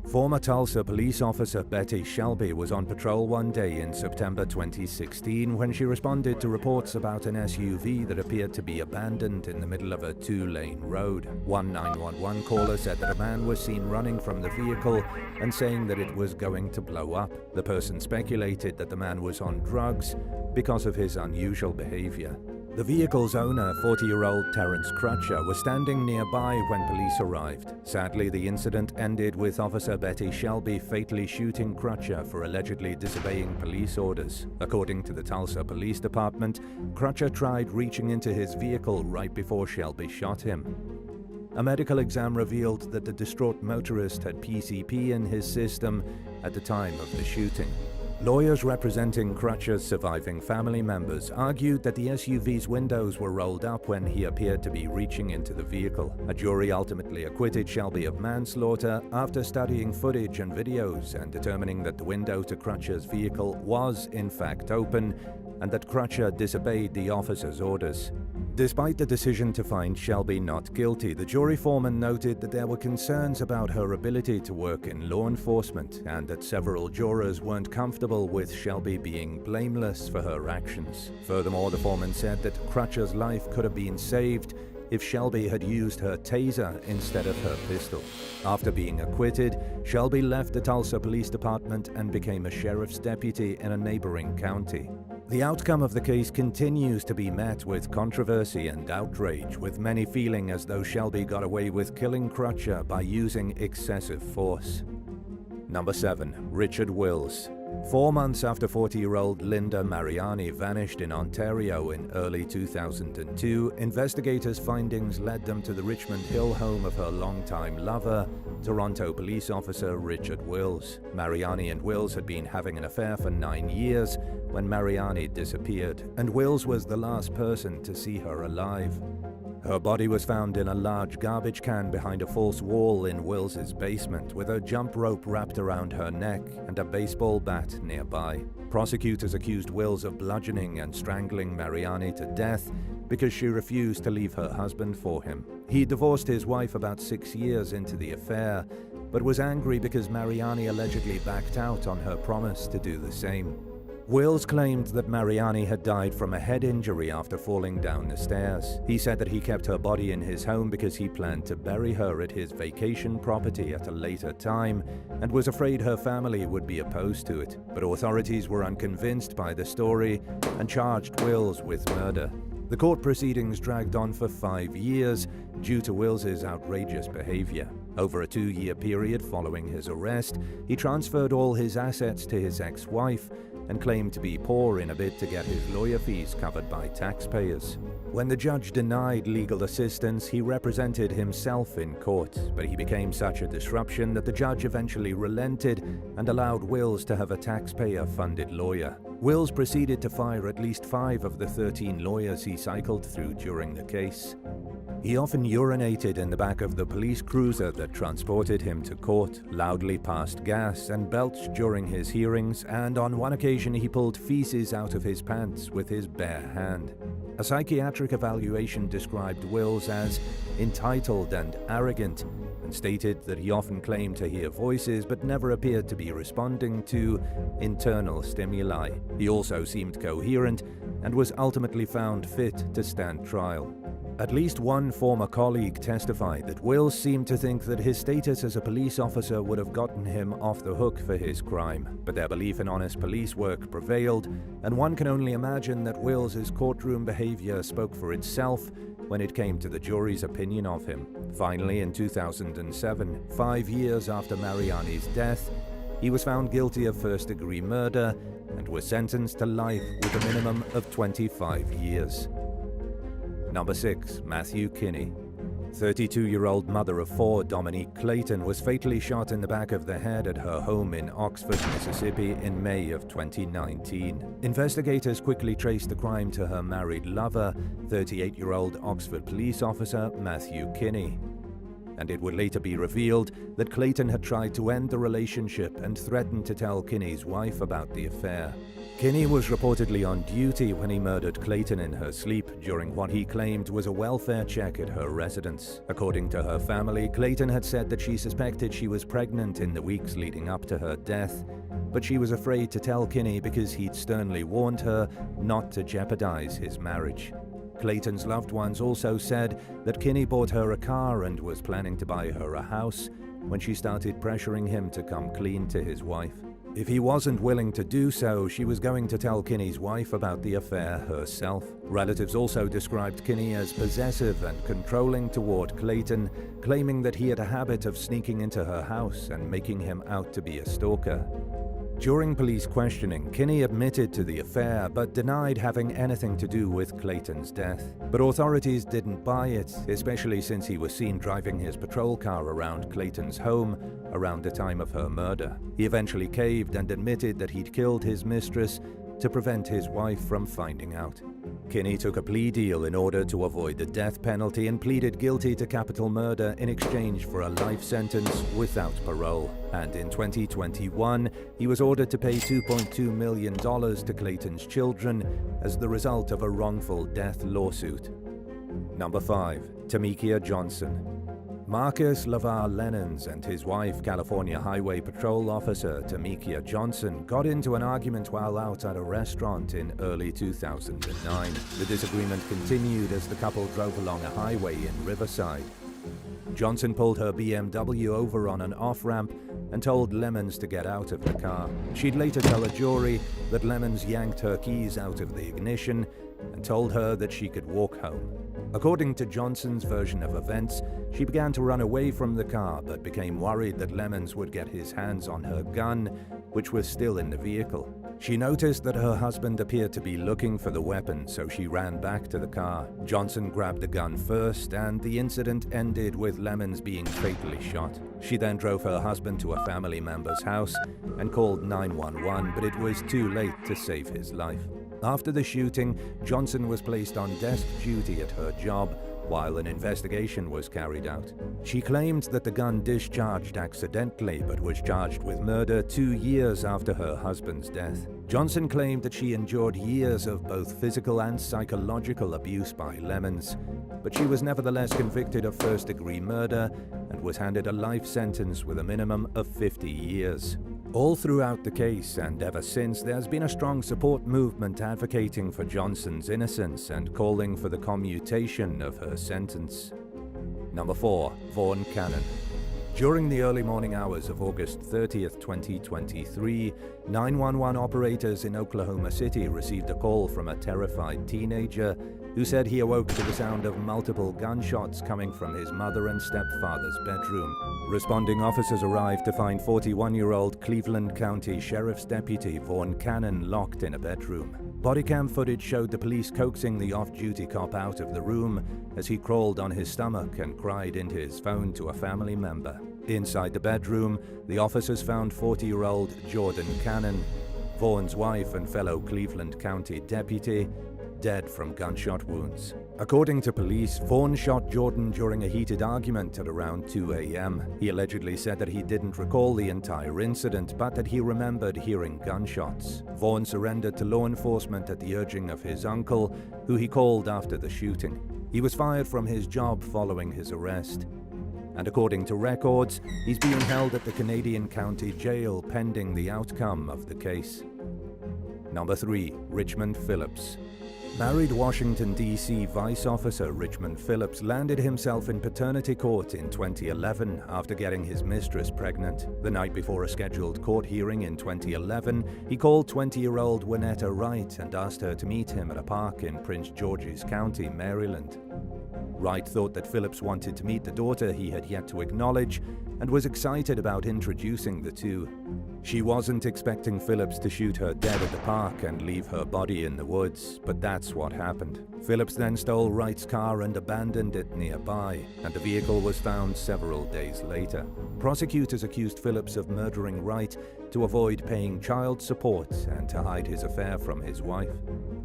Former Tulsa police officer Betty Shelby was on patrol one day in September 2016 when she responded to reports about an SUV that appeared to be abandoned in the middle of a 2-lane road. One 911 caller said that a man was seen running from the vehicle and saying that it was going to blow up. The person speculated that the man was on drugs because of his unusual behavior. The vehicle's owner, 40-year-old Terence Crutcher, was standing nearby when police arrived. Sadly, the incident ended with Officer Betty Shelby fatally shooting Crutcher for allegedly disobeying police orders. According to the Tulsa Police Department, Crutcher tried reaching into his vehicle right before Shelby shot him. A medical exam revealed that the distraught motorist had PCP in his system at the time of the shooting. Lawyers representing Crutcher's surviving family members argued that the SUV's windows were rolled up when he appeared to be reaching into the vehicle. A jury ultimately acquitted Shelby of manslaughter after studying footage and videos and determining that the window to Crutcher's vehicle was in fact open and that Crutcher disobeyed the officer's orders. Despite the decision to find Shelby not guilty, the jury foreman noted that there were concerns about her ability to work in law enforcement and that several jurors weren't comfortable with Shelby being blameless for her actions. Furthermore, the foreman said that Crutcher's life could have been saved if Shelby had used her taser instead of her pistol. After being acquitted, Shelby left the Tulsa Police Department and became a sheriff's deputy in a neighboring county. The outcome of the case continues to be met with controversy and outrage, with many feeling as though Shelby got away with killing Crutcher by using excessive force. Number 7. Richard Wills. 4 months after 40-year-old Linda Mariani vanished in Ontario in early 2002, investigators' findings led them to the Richmond Hill home of her longtime lover, Toronto police officer Richard Wills. Mariani and Wills had been having an affair for 9 years when Mariani disappeared, and Wills was the last person to see her alive. Her body was found in a large garbage can behind a false wall in Wills's basement, with a jump rope wrapped around her neck and a baseball bat nearby. Prosecutors accused Wills of bludgeoning and strangling Mariani to death because she refused to leave her husband for him. He divorced his wife about 6 years into the affair, but was angry because Mariani allegedly backed out on her promise to do the same. Wills claimed that Mariani had died from a head injury after falling down the stairs. He said that he kept her body in his home because he planned to bury her at his vacation property at a later time and was afraid her family would be opposed to it. But authorities were unconvinced by the story and charged Wills with murder. The court proceedings dragged on for 5 years due to Wills's outrageous behavior. Over a 2-year period following his arrest, he transferred all his assets to his ex-wife and claimed to be poor in a bid to get his lawyer fees covered by taxpayers. When the judge denied legal assistance, he represented himself in court, but he became such a disruption that the judge eventually relented and allowed Wills to have a taxpayer-funded lawyer. Wills proceeded to fire at least 5 of the 13 lawyers he cycled through during the case. He often urinated in the back of the police cruiser that transported him to court, loudly passed gas, and belched during his hearings, and on one occasion he pulled feces out of his pants with his bare hand. A psychiatric evaluation described Wills as entitled and arrogant, and stated that he often claimed to hear voices but never appeared to be responding to internal stimuli. He also seemed coherent and was ultimately found fit to stand trial. At least one former colleague testified that Wills seemed to think that his status as a police officer would have gotten him off the hook for his crime, but their belief in honest police work prevailed, and one can only imagine that Wills's courtroom behavior spoke for itself when it came to the jury's opinion of him. Finally, in 2007, 5 years after Mariani's death, he was found guilty of first-degree murder and was sentenced to life with a minimum of 25 years. Number 6. Matthew Kinne. 32-year-old mother of 4 Dominique Clayton was fatally shot in the back of the head at her home in Oxford, Mississippi in May of 2019. Investigators quickly traced the crime to her married lover, 38-year-old Oxford police officer Matthew Kinne. And it would later be revealed that Clayton had tried to end the relationship and threatened to tell Kinne's wife about the affair. Kinne was reportedly on duty when he murdered Clayton in her sleep during what he claimed was a welfare check at her residence. According to her family, Clayton had said that she suspected she was pregnant in the weeks leading up to her death, but she was afraid to tell Kinne because he'd sternly warned her not to jeopardize his marriage. Clayton's loved ones also said that Kinne bought her a car and was planning to buy her a house when she started pressuring him to come clean to his wife. If he wasn't willing to do so, she was going to tell Kinne's wife about the affair herself. Relatives also described Kinne as possessive and controlling toward Clayton, claiming that he had a habit of sneaking into her house and making him out to be a stalker. During police questioning, Kinne admitted to the affair but denied having anything to do with Clayton's death. But authorities didn't buy it, especially since he was seen driving his patrol car around Clayton's home around the time of her murder. He eventually caved and admitted that he'd killed his mistress to prevent his wife from finding out. Kinne took a plea deal in order to avoid the death penalty and pleaded guilty to capital murder in exchange for a life sentence without parole. And in 2021, he was ordered to pay $2.2 million to Clayton's children as the result of a wrongful death lawsuit. Number 5. Tomiekia Johnson. Marcus LaVar Lennons and his wife, California Highway Patrol officer Tomiekia Johnson, got into an argument while out at a restaurant in early 2009. The disagreement continued as the couple drove along a highway in Riverside. Johnson pulled her BMW over on an off-ramp and told Lemmons to get out of the car. She'd later tell a jury that Lemmons yanked her keys out of the ignition and told her that she could walk home. According to Johnson's version of events, she began to run away from the car but became worried that Lemmons would get his hands on her gun, which was still in the vehicle. She noticed that her husband appeared to be looking for the weapon, so she ran back to the car. Johnson grabbed the gun first, and the incident ended with Lemmons being fatally shot. She then drove her husband to a family member's house and called 911, but it was too late to save his life. After the shooting, Johnson was placed on desk duty at her job while an investigation was carried out. She claimed that the gun discharged accidentally but was charged with murder 2 years after her husband's death. Johnson claimed that she endured years of both physical and psychological abuse by Lemmons, but she was nevertheless convicted of first-degree murder and was handed a life sentence with a minimum of 50 years. All throughout the case and ever since, there's been a strong support movement advocating for Johnson's innocence and calling for the commutation of her sentence. Number 4. Vaughn Cannon. During the early morning hours of August 30th, 2023, 911 operators in Oklahoma City received a call from a terrified teenager who said he awoke to the sound of multiple gunshots coming from his mother and stepfather's bedroom. Responding officers arrived to find 41-year-old Cleveland County Sheriff's Deputy Vaughn Cannon locked in a bedroom. Bodycam footage showed the police coaxing the off-duty cop out of the room as he crawled on his stomach and cried into his phone to a family member. Inside the bedroom, the officers found 40-year-old Jordan Cannon, Vaughn's wife and fellow Cleveland County deputy, dead from gunshot wounds. According to police, Vaughn shot Jordan during a heated argument at around 2 a.m. He allegedly said that he didn't recall the entire incident, but that he remembered hearing gunshots. Vaughn surrendered to law enforcement at the urging of his uncle, who he called after the shooting. He was fired from his job following his arrest. And according to records, he's being held at the Canadian County Jail pending the outcome of the case. Number 3. Richmond Phillips. Married Washington, D.C. Vice Officer Richmond Phillips landed himself in paternity court in 2011 after getting his mistress pregnant. The night before a scheduled court hearing in 2011, he called 20-year-old Winetta Wright and asked her to meet him at a park in Prince George's County, Maryland. Wright thought that Phillips wanted to meet the daughter he had yet to acknowledge and was excited about introducing the two. She wasn't expecting Phillips to shoot her dead at the park and leave her body in the woods, but that's what happened. Phillips then stole Wright's car and abandoned it nearby, and the vehicle was found several days later. Prosecutors accused Phillips of murdering Wright to avoid paying child support and to hide his affair from his wife.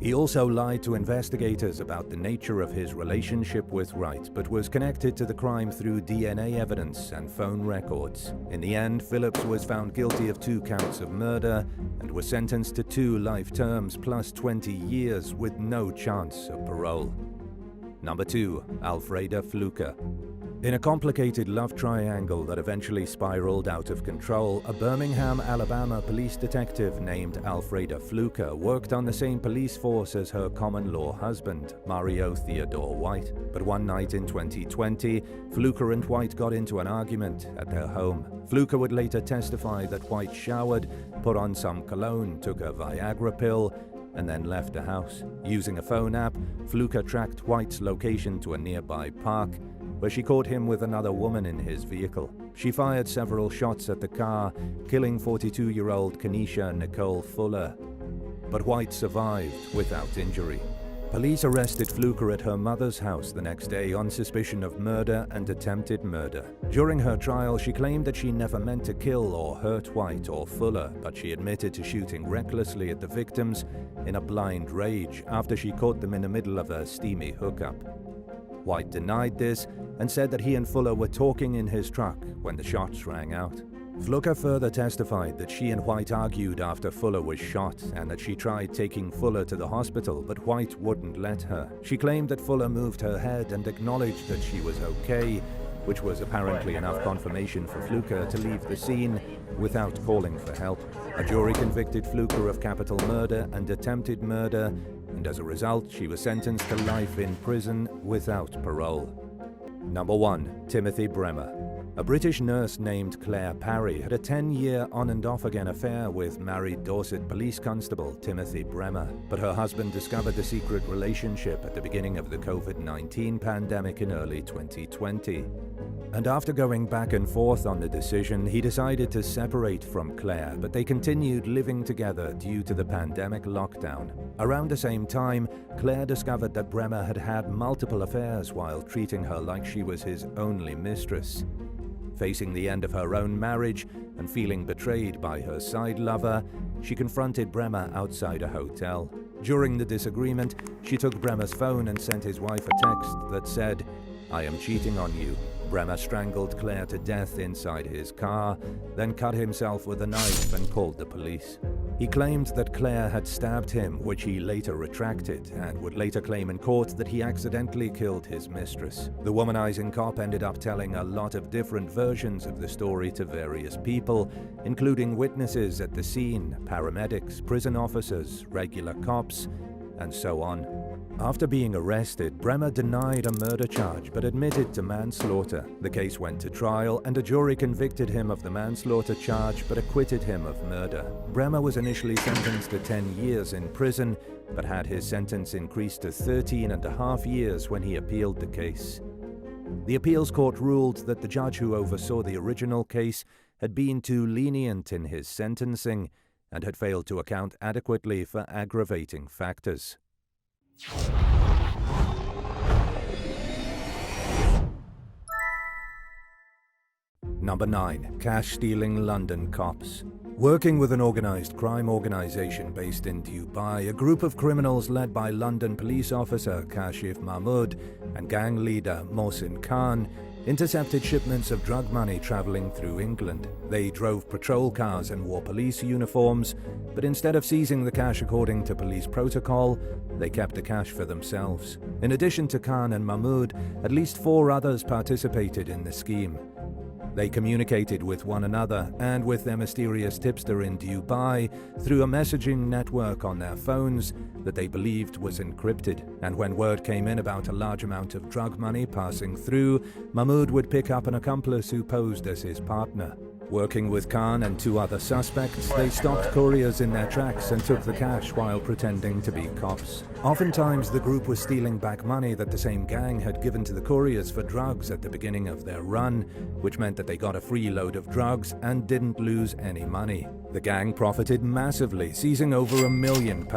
He also lied to investigators about the nature of his relationship with Wright, but was connected to the crime through DNA evidence and phone records. In the end, Phillips was found guilty of 2 counts of murder and was sentenced to 2 life terms plus 20 years with no chance of parole. Number 2. Alfreda Fluker. In a complicated love triangle that eventually spiraled out of control, a Birmingham, Alabama police detective named Alfreda Fluker worked on the same police force as her common-law husband, Mario Theodore White. But one night in 2020, Fluker and White got into an argument at their home. Fluker would later testify that White showered, put on some cologne, took a Viagra pill, and then left the house. Using a phone app, Fluker tracked White's location to a nearby park, where she caught him with another woman in his vehicle. She fired several shots at the car, killing 42-year-old Kenesha Nicole Fuller. But White survived without injury. Police arrested Fluker at her mother's house the next day on suspicion of murder and attempted murder. During her trial, she claimed that she never meant to kill or hurt White or Fuller, but she admitted to shooting recklessly at the victims in a blind rage after she caught them in the middle of a steamy hookup. White denied this and said that he and Fuller were talking in his truck when the shots rang out. Fluker further testified that she and White argued after Fuller was shot and that she tried taking Fuller to the hospital, but White wouldn't let her. She claimed that Fuller moved her head and acknowledged that she was okay, which was apparently enough confirmation for Fluker to leave the scene without calling for help. A jury convicted Fluker of capital murder and attempted murder, and as a result, she was sentenced to life in prison without parole. Number 1. Timothy Brehmer. A British nurse named Claire Parry had a 10-year on-and-off-again affair with married Dorset police constable Timothy Brehmer, but her husband discovered the secret relationship at the beginning of the COVID-19 pandemic in early 2020. And after going back and forth on the decision, he decided to separate from Claire, but they continued living together due to the pandemic lockdown. Around the same time, Claire discovered that Brehmer had had multiple affairs while treating her like she was his only mistress. Facing the end of her own marriage and feeling betrayed by her side lover, she confronted Brehmer outside a hotel. During the disagreement, she took Brehmer's phone and sent his wife a text that said, "I am cheating on you." Brehmer strangled Claire to death inside his car, then cut himself with a knife and called the police. He claimed that Claire had stabbed him, which he later retracted, and would later claim in court that he accidentally killed his mistress. The womanizing cop ended up telling a lot of different versions of the story to various people, including witnesses at the scene, paramedics, prison officers, regular cops, and so on. After being arrested, Brehmer denied a murder charge but admitted to manslaughter. The case went to trial and a jury convicted him of the manslaughter charge but acquitted him of murder. Brehmer was initially sentenced to 10 years in prison but had his sentence increased to 13.5 years when he appealed the case. The appeals court ruled that the judge who oversaw the original case had been too lenient in his sentencing and had failed to account adequately for aggravating factors. Number 9. Cash-stealing London cops. Working with an organized crime organization based in Dubai, a group of criminals led by London police officer Kashif Mahmud and gang leader Mohsin Khan intercepted shipments of drug money traveling through England. They drove patrol cars and wore police uniforms, but instead of seizing the cash according to police protocol, they kept the cash for themselves. In addition to Khan and Mahmud, at least 4 others participated in the scheme. They communicated with one another and with their mysterious tipster in Dubai through a messaging network on their phones that they believed was encrypted. And when word came in about a large amount of drug money passing through, Mahmud would pick up an accomplice who posed as his partner. Working with Khan and 2 other suspects, they stopped couriers in their tracks and took the cash while pretending to be cops. Oftentimes, the group was stealing back money that the same gang had given to the couriers for drugs at the beginning of their run, which meant that they got a free load of drugs and didn't lose any money. The gang profited massively, seizing over £1 million,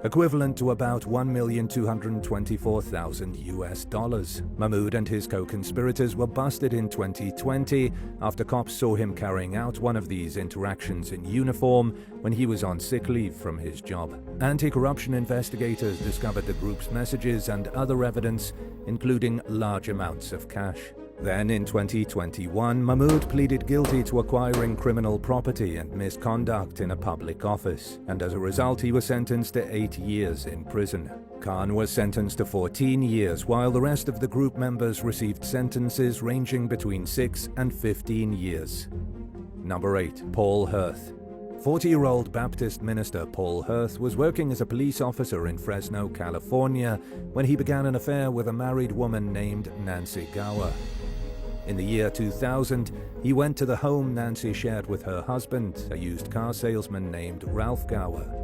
equivalent to about $1,224,000. Mahmud and his co-conspirators were busted in 2020 after cops saw him carrying out one of these interactions in uniform when he was on sick leave from his job. Anti-corruption investigators discovered the group's messages and other evidence, including large amounts of cash. Then in 2021, Mahmud pleaded guilty to acquiring criminal property and misconduct in a public office, and as a result he was sentenced to 8 years in prison. Khan was sentenced to 14 years, while the rest of the group members received sentences ranging between 6 and 15 years. Number 8. Paul Hurth. 40-year-old Baptist minister Paul Hurth was working as a police officer in Fresno, California, when he began an affair with a married woman named Nancy Gower. In the year 2000, he went to the home Nancy shared with her husband, a used car salesman named Ralph Gower.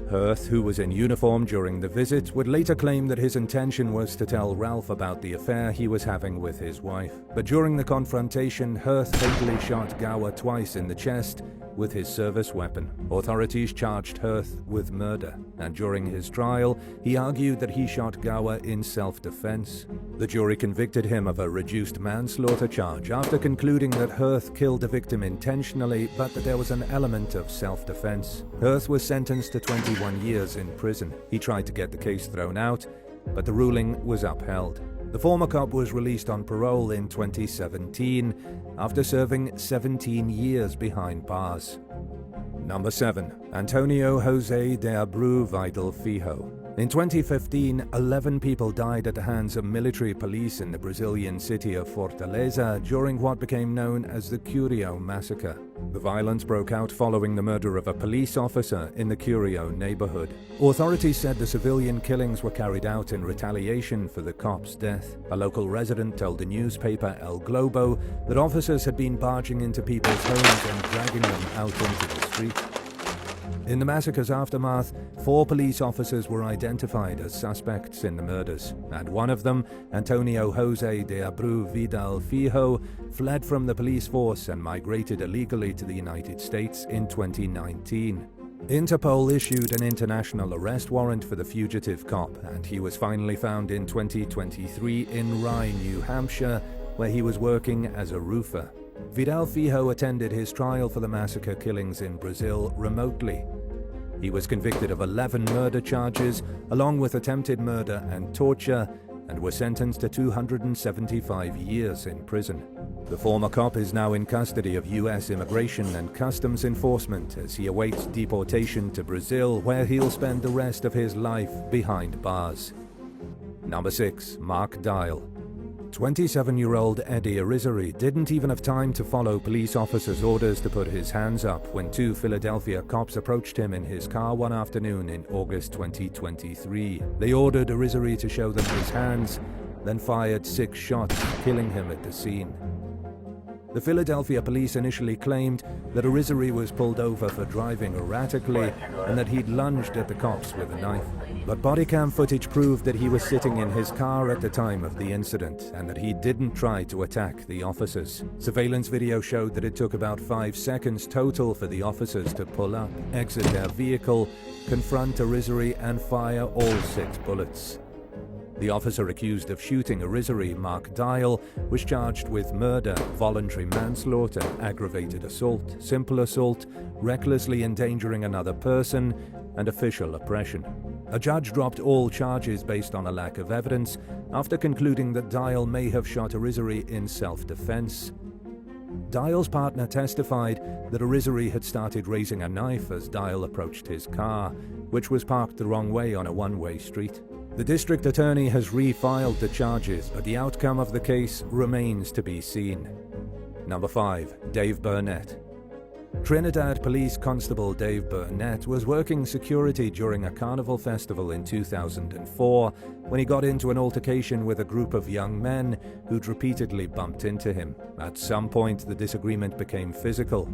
Hurth, who was in uniform during the visit, would later claim that his intention was to tell Ralph about the affair he was having with his wife. But during the confrontation, Hurth fatally shot Gower twice in the chest with his service weapon. Authorities charged Hurth with murder, and during his trial, he argued that he shot Gower in self-defense. The jury convicted him of a reduced manslaughter charge after concluding that Hurth killed the victim intentionally, but that there was an element of self-defense. Hurth was sentenced to 21 years in prison. He tried to get the case thrown out, but the ruling was upheld. The former cop was released on parole in 2017 after serving 17 years behind bars. Number 7. Antonio Jose de Abreu Vidal Filho. In 2015, 11 people died at the hands of military police in the Brazilian city of Fortaleza during what became known as the Curio massacre. The violence broke out following the murder of a police officer in the Curio neighborhood. Authorities said the civilian killings were carried out in retaliation for the cop's death. A local resident told the newspaper El Globo that officers had been barging into people's homes and dragging them out into the street. In the massacre's aftermath, 4 police officers were identified as suspects in the murders, and one of them, Antonio Jose de Abreu Vidal Filho, fled from the police force and migrated illegally to the United States in 2019. Interpol issued an international arrest warrant for the fugitive cop, and he was finally found in 2023 in Rye, New Hampshire, where he was working as a roofer. Vidal Filho attended his trial for the massacre killings in Brazil remotely. He was convicted of 11 murder charges, along with attempted murder and torture, and was sentenced to 275 years in prison. The former cop is now in custody of U.S. Immigration and Customs Enforcement as he awaits deportation to Brazil, where he'll spend the rest of his life behind bars. Number 6. Mark Dial. 27-year-old Eddie Irizarry didn't even have time to follow police officers' orders to put his hands up when 2 Philadelphia cops approached him in his car one afternoon in August 2023. They ordered Irizarry to show them his hands, then fired 6 shots, killing him at the scene. The Philadelphia police initially claimed that Irizarry was pulled over for driving erratically and that he'd lunged at the cops with a knife. But body cam footage proved that he was sitting in his car at the time of the incident and that he didn't try to attack the officers. Surveillance video showed that it took about 5 seconds total for the officers to pull up, exit their vehicle, confront Irizarry and fire all 6 bullets. The officer accused of shooting Irizarry, Mark Dial, was charged with murder, voluntary manslaughter, aggravated assault, simple assault, recklessly endangering another person, and official oppression. A judge dropped all charges based on a lack of evidence after concluding that Dial may have shot Irizarry in self-defense. Dial's partner testified that Irizarry had started raising a knife as Dial approached his car, which was parked the wrong way on a one-way street. The district attorney has refiled the charges, but the outcome of the case remains to be seen. Number 5. Dave Burnett. Trinidad Police Constable Dave Burnett was working security during a carnival festival in 2004 when he got into an altercation with a group of young men who'd repeatedly bumped into him. At some point, the disagreement became physical.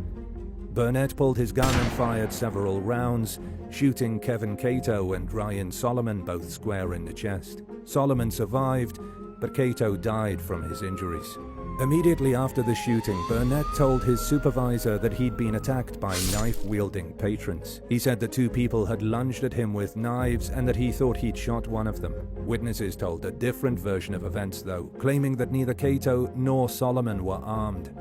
Burnett pulled his gun and fired several rounds, shooting Kevin Cato and Ryan Solomon both square in the chest. Solomon survived, but Cato died from his injuries. Immediately after the shooting, Burnett told his supervisor that he'd been attacked by knife-wielding patrons. He said the 2 people had lunged at him with knives and that he thought he'd shot one of them. Witnesses told a different version of events, though, claiming that neither Cato nor Solomon were armed.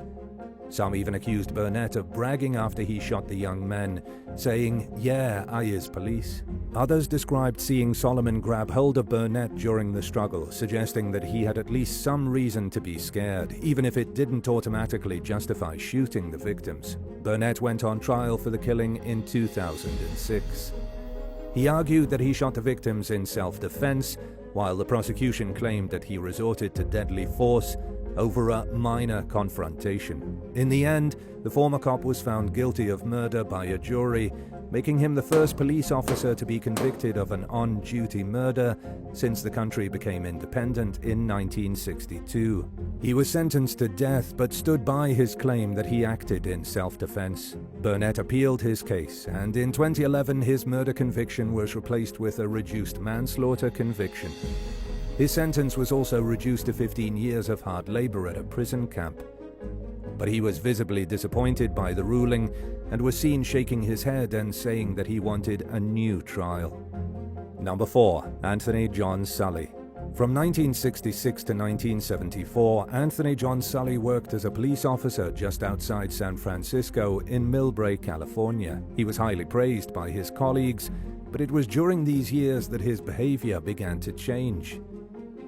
Some even accused Burnett of bragging after he shot the young men, saying, "Yeah, I is police." Others described seeing Solomon grab hold of Burnett during the struggle, suggesting that he had at least some reason to be scared, even if it didn't automatically justify shooting the victims. Burnett went on trial for the killing in 2006. He argued that he shot the victims in self-defense, while the prosecution claimed that he resorted to deadly force over a minor confrontation. In the end, the former cop was found guilty of murder by a jury, making him the first police officer to be convicted of an on-duty murder since the country became independent in 1962. He was sentenced to death but stood by his claim that he acted in self-defense. Burnett appealed his case, and in 2011 his murder conviction was replaced with a reduced manslaughter conviction. His sentence was also reduced to 15 years of hard labor at a prison camp. But he was visibly disappointed by the ruling and was seen shaking his head and saying that he wanted a new trial. Number 4. Anthony John Sully. From 1966 to 1974, Anthony John Sully worked as a police officer just outside San Francisco in Millbrae, California. He was highly praised by his colleagues, but it was during these years that his behavior began to change.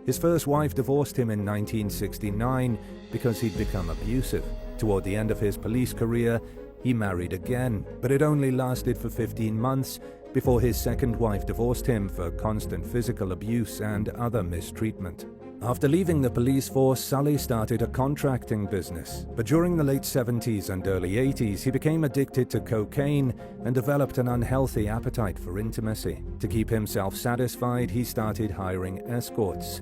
His first wife divorced him in 1969 because he'd become abusive. Toward the end of his police career, he married again, but it only lasted for 15 months before his second wife divorced him for constant physical abuse and other mistreatment. After leaving the police force, Sully started a contracting business, but during the late 70s and early 80s, he became addicted to cocaine and developed an unhealthy appetite for intimacy. To keep himself satisfied, he started hiring escorts.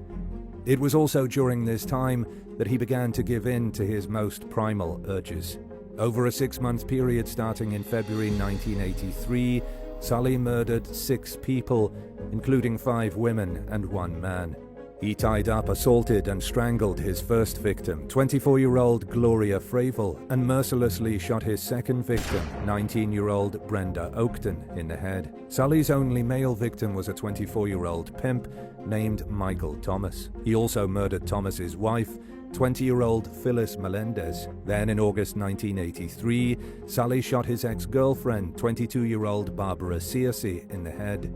It was also during this time that he began to give in to his most primal urges. Over a 6-month period starting in February 1983, Sully murdered 6 people, including 5 women and 1 man. He tied up, assaulted, and strangled his first victim, 24-year-old Gloria Fravel, and mercilessly shot his second victim, 19-year-old Brenda Oakton, in the head. Sully's only male victim was a 24-year-old pimp named Michael Thomas. He also murdered Thomas's wife, 20-year-old Phyllis Melendez. Then in August 1983, Sully shot his ex-girlfriend, 22-year-old Barbara Searcy, in the head.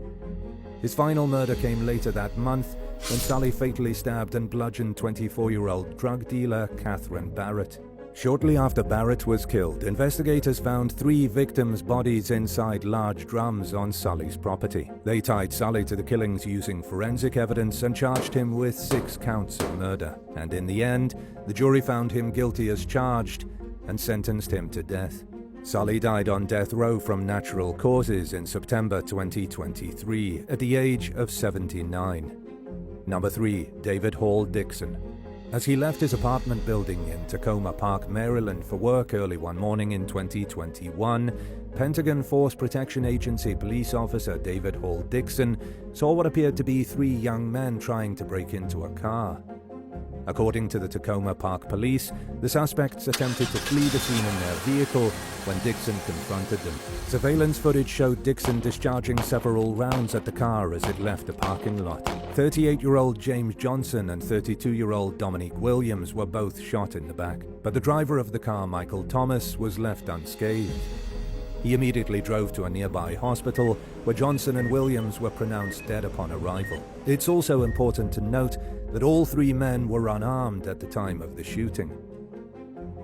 His final murder came later that month when Sully fatally stabbed and bludgeoned 24-year-old drug dealer Catherine Barrett. Shortly after Barrett was killed, investigators found 3 victims' bodies inside large drums on Sully's property. They tied Sully to the killings using forensic evidence and charged him with 6 counts of murder. And in the end, the jury found him guilty as charged and sentenced him to death. Sully died on death row from natural causes in September 2023 at the age of 79. Number 3. David Hall Dixon. As he left his apartment building in Tacoma Park, Maryland for work early one morning in 2021, Pentagon Force Protection Agency police officer David Hall Dixon saw what appeared to be 3 young men trying to break into a car. According to the Tacoma Park Police, the suspects attempted to flee the scene in their vehicle when Dixon confronted them. Surveillance footage showed Dixon discharging several rounds at the car as it left the parking lot. 38-year-old James Johnson and 32-year-old Dominique Williams were both shot in the back, but the driver of the car, Michael Thomas, was left unscathed. He immediately drove to a nearby hospital, where Johnson and Williams were pronounced dead upon arrival. It's also important to note that all 3 men were unarmed at the time of the shooting.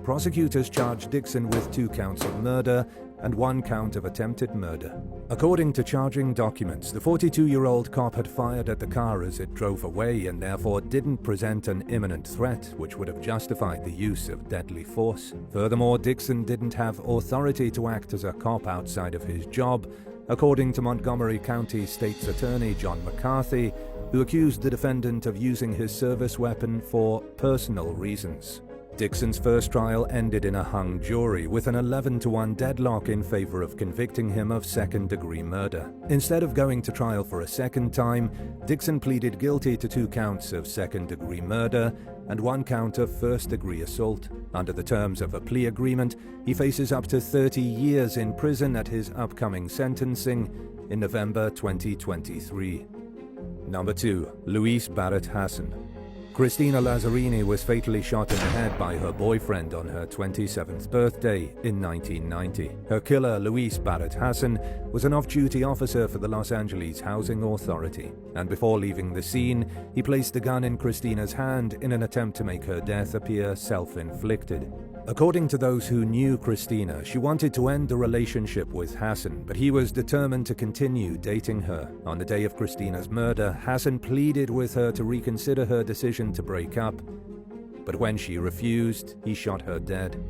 Prosecutors charged Dixon with 2 counts of murder and 1 count of attempted murder. According to charging documents, the 42-year-old cop had fired at the car as it drove away and therefore didn't present an imminent threat, which would have justified the use of deadly force. Furthermore, Dixon didn't have authority to act as a cop outside of his job, according to Montgomery County State's Attorney John McCarthy, who accused the defendant of using his service weapon for personal reasons. Dixon's first trial ended in a hung jury with an 11-1 deadlock in favor of convicting him of second-degree murder. Instead of going to trial for a second time, Dixon pleaded guilty to 2 counts of second-degree murder and 1 count of first-degree assault. Under the terms of a plea agreement, he faces up to 30 years in prison at his upcoming sentencing in November 2023. Number 2. Luis Barrett Hassan. Cristina Lazzarini was fatally shot in the head by her boyfriend on her 27th birthday in 1990. Her killer, Luis Barrett Hassan, was an off-duty officer for the Los Angeles Housing Authority, and before leaving the scene, he placed the gun in Cristina's hand in an attempt to make her death appear self-inflicted. According to those who knew Cristina, she wanted to end the relationship with Hassan, but he was determined to continue dating her. On the day of Cristina's murder, Hassan pleaded with her to reconsider her decision to break up, but when she refused, he shot her dead.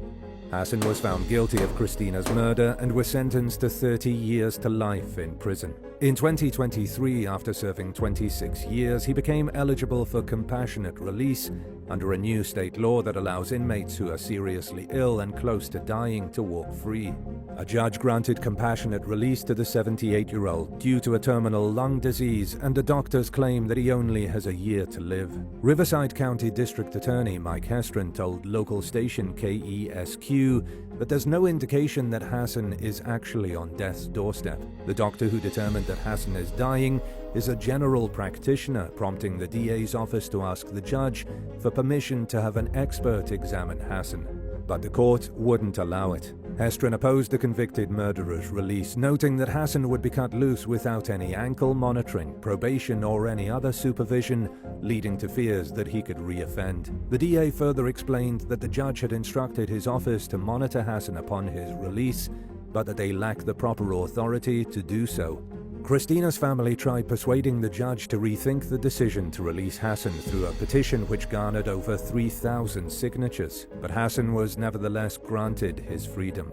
Hassan was found guilty of Cristina's murder and was sentenced to 30 years to life in prison. In 2023, after serving 26 years, he became eligible for compassionate release under a new state law that allows inmates who are seriously ill and close to dying to walk free. A judge granted compassionate release to the 78-year-old due to a terminal lung disease, and the doctors claim that he only has a year to live. Riverside County District Attorney Mike Hestron told local station KESQ that there's no indication that Hassan is actually on death's doorstep. The doctor who determined that Hassan is dying is a general practitioner, prompting the DA's office to ask the judge for permission to have an expert examine Hassan. But the court wouldn't allow it. Hestron opposed the convicted murderer's release, noting that Hassan would be cut loose without any ankle monitoring, probation, or any other supervision, leading to fears that he could re-offend. The DA further explained that the judge had instructed his office to monitor Hassan upon his release, but that they lacked the proper authority to do so. Cristina's family tried persuading the judge to rethink the decision to release Hassan through a petition which garnered over 3,000 signatures, but Hassan was nevertheless granted his freedom.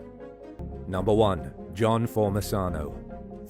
Number 1. John Formisano.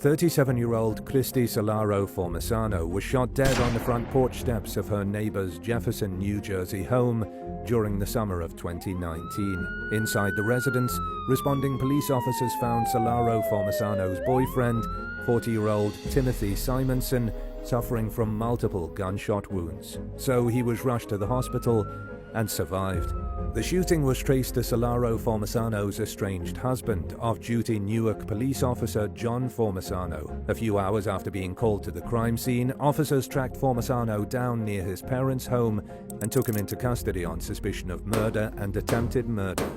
37-year-old Kristi Solaro Formisano was shot dead on the front porch steps of her neighbor's Jefferson, New Jersey home during the summer of 2019. Inside the residence, responding police officers found Solaro Formisano's boyfriend, 40-year-old Timothy Simonson, suffering from multiple gunshot wounds, so he was rushed to the hospital and survived. The shooting was traced to Solaro Formisano's estranged husband, off-duty Newark police officer John Formisano. A few hours after being called to the crime scene, officers tracked Formisano down near his parents' home and took him into custody on suspicion of murder and attempted murder.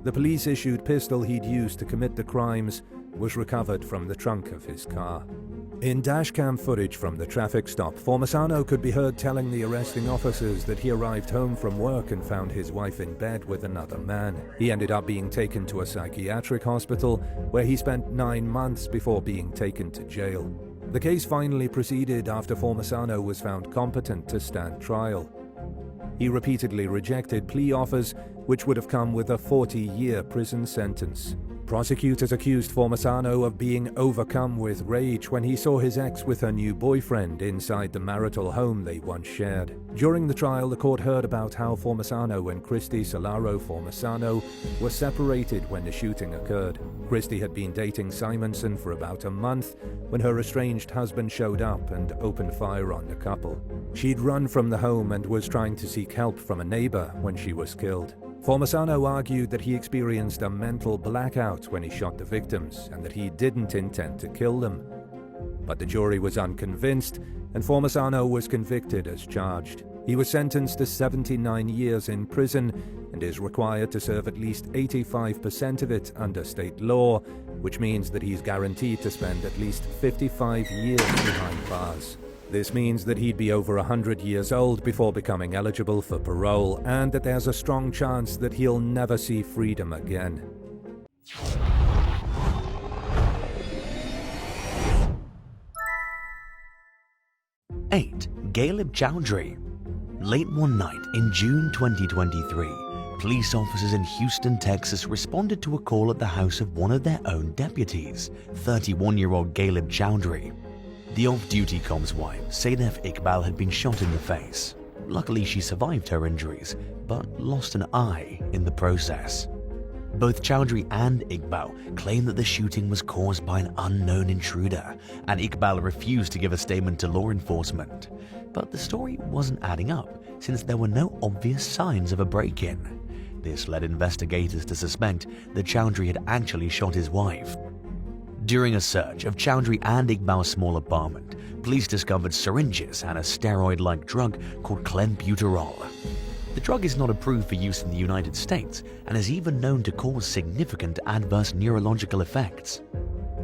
The police-issued pistol he'd used to commit the crimes was recovered from the trunk of his car. In dashcam footage from the traffic stop, Formisano could be heard telling the arresting officers that he arrived home from work and found his wife in bed with another man. He ended up being taken to a psychiatric hospital, where he spent 9 months before being taken to jail. The case finally proceeded after Formisano was found competent to stand trial. He repeatedly rejected plea offers, which would have come with a 40-year prison sentence. Prosecutors accused Formisano of being overcome with rage when he saw his ex with her new boyfriend inside the marital home they once shared. During the trial, the court heard about how Formisano and Kristi Solaro Formisano were separated when the shooting occurred. Kristi had been dating Simonson for about a month when her estranged husband showed up and opened fire on the couple. She'd run from the home and was trying to seek help from a neighbor when she was killed. Formisano argued that he experienced a mental blackout when he shot the victims and that he didn't intend to kill them. But the jury was unconvinced, and Formisano was convicted as charged. He was sentenced to 79 years in prison and is required to serve at least 85% of it under state law, which means that he's guaranteed to spend at least 55 years behind bars. This means that he'd be over 100 years old before becoming eligible for parole, and that there's a strong chance that he'll never see freedom again. Eight. Galeb Chowdhury. Late one night in June 2023, police officers in Houston, Texas responded to a call at the house of one of their own deputies, 31-year-old Galeb Chowdhury. The off-duty comms wife, Sadef Iqbal, had been shot in the face. Luckily, she survived her injuries, but lost an eye in the process. Both Chowdhury and Iqbal claim that the shooting was caused by an unknown intruder, and Iqbal refused to give a statement to law enforcement. But the story wasn't adding up, since there were no obvious signs of a break-in. This led investigators to suspect that Chowdhury had actually shot his wife. During a search of Chowdhury and Iqbal's small apartment, police discovered syringes and a steroid-like drug called clenbuterol. The drug is not approved for use in the United States and is even known to cause significant adverse neurological effects.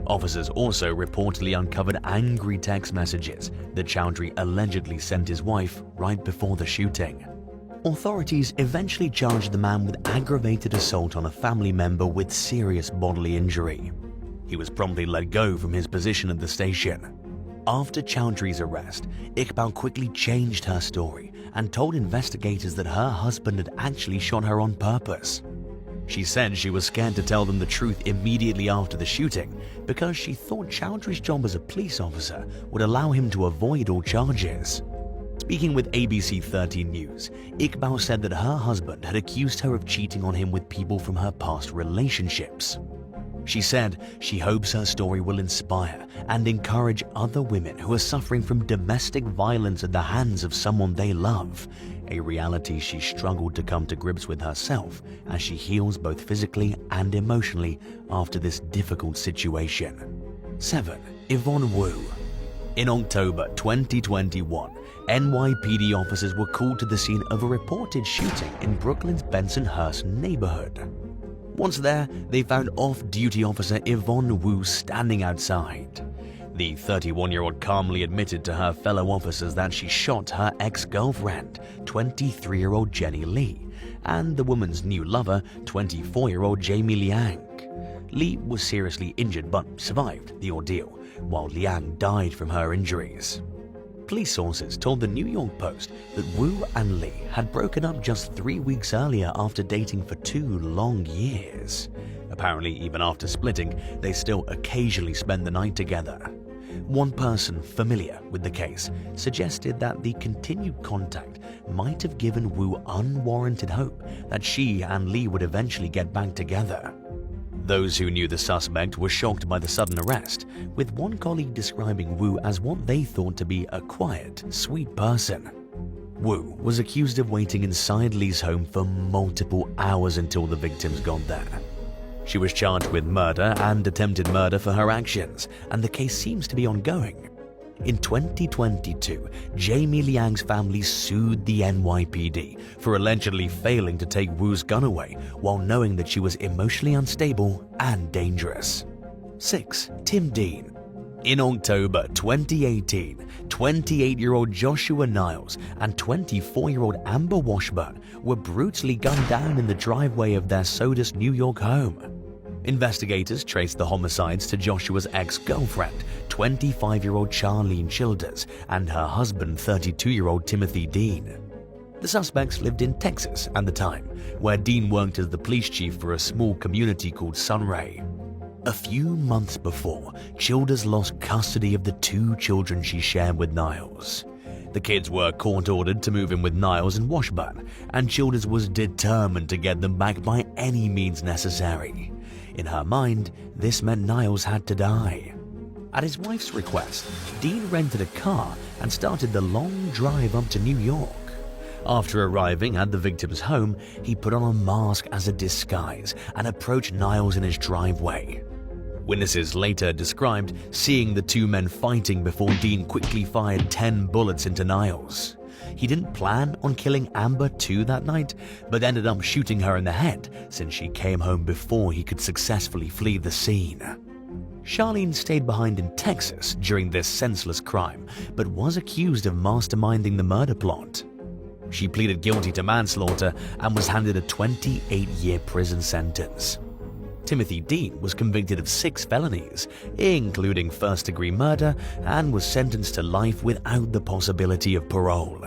Officers also reportedly uncovered angry text messages that Chowdhury allegedly sent his wife right before the shooting. Authorities eventually charged the man with aggravated assault on a family member with serious bodily injury. He was promptly let go from his position at the station. After Chowdhury's arrest, Iqbal quickly changed her story and told investigators that her husband had actually shot her on purpose. She said she was scared to tell them the truth immediately after the shooting because she thought Chowdhury's job as a police officer would allow him to avoid all charges. Speaking with ABC 13 News, Iqbal said that her husband had accused her of cheating on him with people from her past relationships. She said she hopes her story will inspire and encourage other women who are suffering from domestic violence at the hands of someone they love, a reality she struggled to come to grips with herself as she heals both physically and emotionally after this difficult situation. 7. Ivon Woo. In October 2021, NYPD officers were called to the scene of a reported shooting in Brooklyn's Bensonhurst neighborhood. Once there, they found off-duty officer Ivon Woo standing outside. The 31-year-old calmly admitted to her fellow officers that she shot her ex-girlfriend, 23-year-old Jenny Lee, and the woman's new lover, 24-year-old Jamie Liang. Lee was seriously injured but survived the ordeal, while Liang died from her injuries. Police sources told the New York Post that Woo and Lee had broken up just 3 weeks earlier after dating for 2 long years. Apparently, even after splitting, they still occasionally spend the night together. One person familiar with the case suggested that the continued contact might have given Woo unwarranted hope that she and Lee would eventually get back together. Those who knew the suspect were shocked by the sudden arrest, with one colleague describing Woo as what they thought to be a quiet, sweet person. Woo was accused of waiting inside Lee's home for multiple hours until the victims got there. She was charged with murder and attempted murder for her actions, and the case seems to be ongoing. In 2022, Jamie Liang's family sued the NYPD for allegedly failing to take Woo's gun away while knowing that she was emotionally unstable and dangerous. 6. Tim Dean. In October 2018, 28-year-old Joshua Niles and 24-year-old Amber Washburn were brutally gunned down in the driveway of their Sodus, New York home. Investigators traced the homicides to Joshua's ex-girlfriend, 25-year-old Charlene Childers, and her husband, 32-year-old Timothy Dean. The suspects lived in Texas at the time, where Dean worked as the police chief for a small community called Sunray. A few months before, Childers lost custody of the 2 children she shared with Niles. The kids were court-ordered to move in with Niles and Washburn, and Childers was determined to get them back by any means necessary. In her mind, this meant Niles had to die. At his wife's request, Dean rented a car and started the long drive up to New York. After arriving at the victim's home, he put on a mask as a disguise and approached Niles in his driveway. Witnesses later described seeing the 2 men fighting before Dean quickly fired 10 bullets into Niles. He didn't plan on killing Amber too that night, but ended up shooting her in the head since she came home before he could successfully flee the scene. Charlene stayed behind in Texas during this senseless crime, but was accused of masterminding the murder plot. She pleaded guilty to manslaughter and was handed a 28-year prison sentence. Timothy Dean was convicted of 6 felonies, including first-degree murder, and was sentenced to life without the possibility of parole.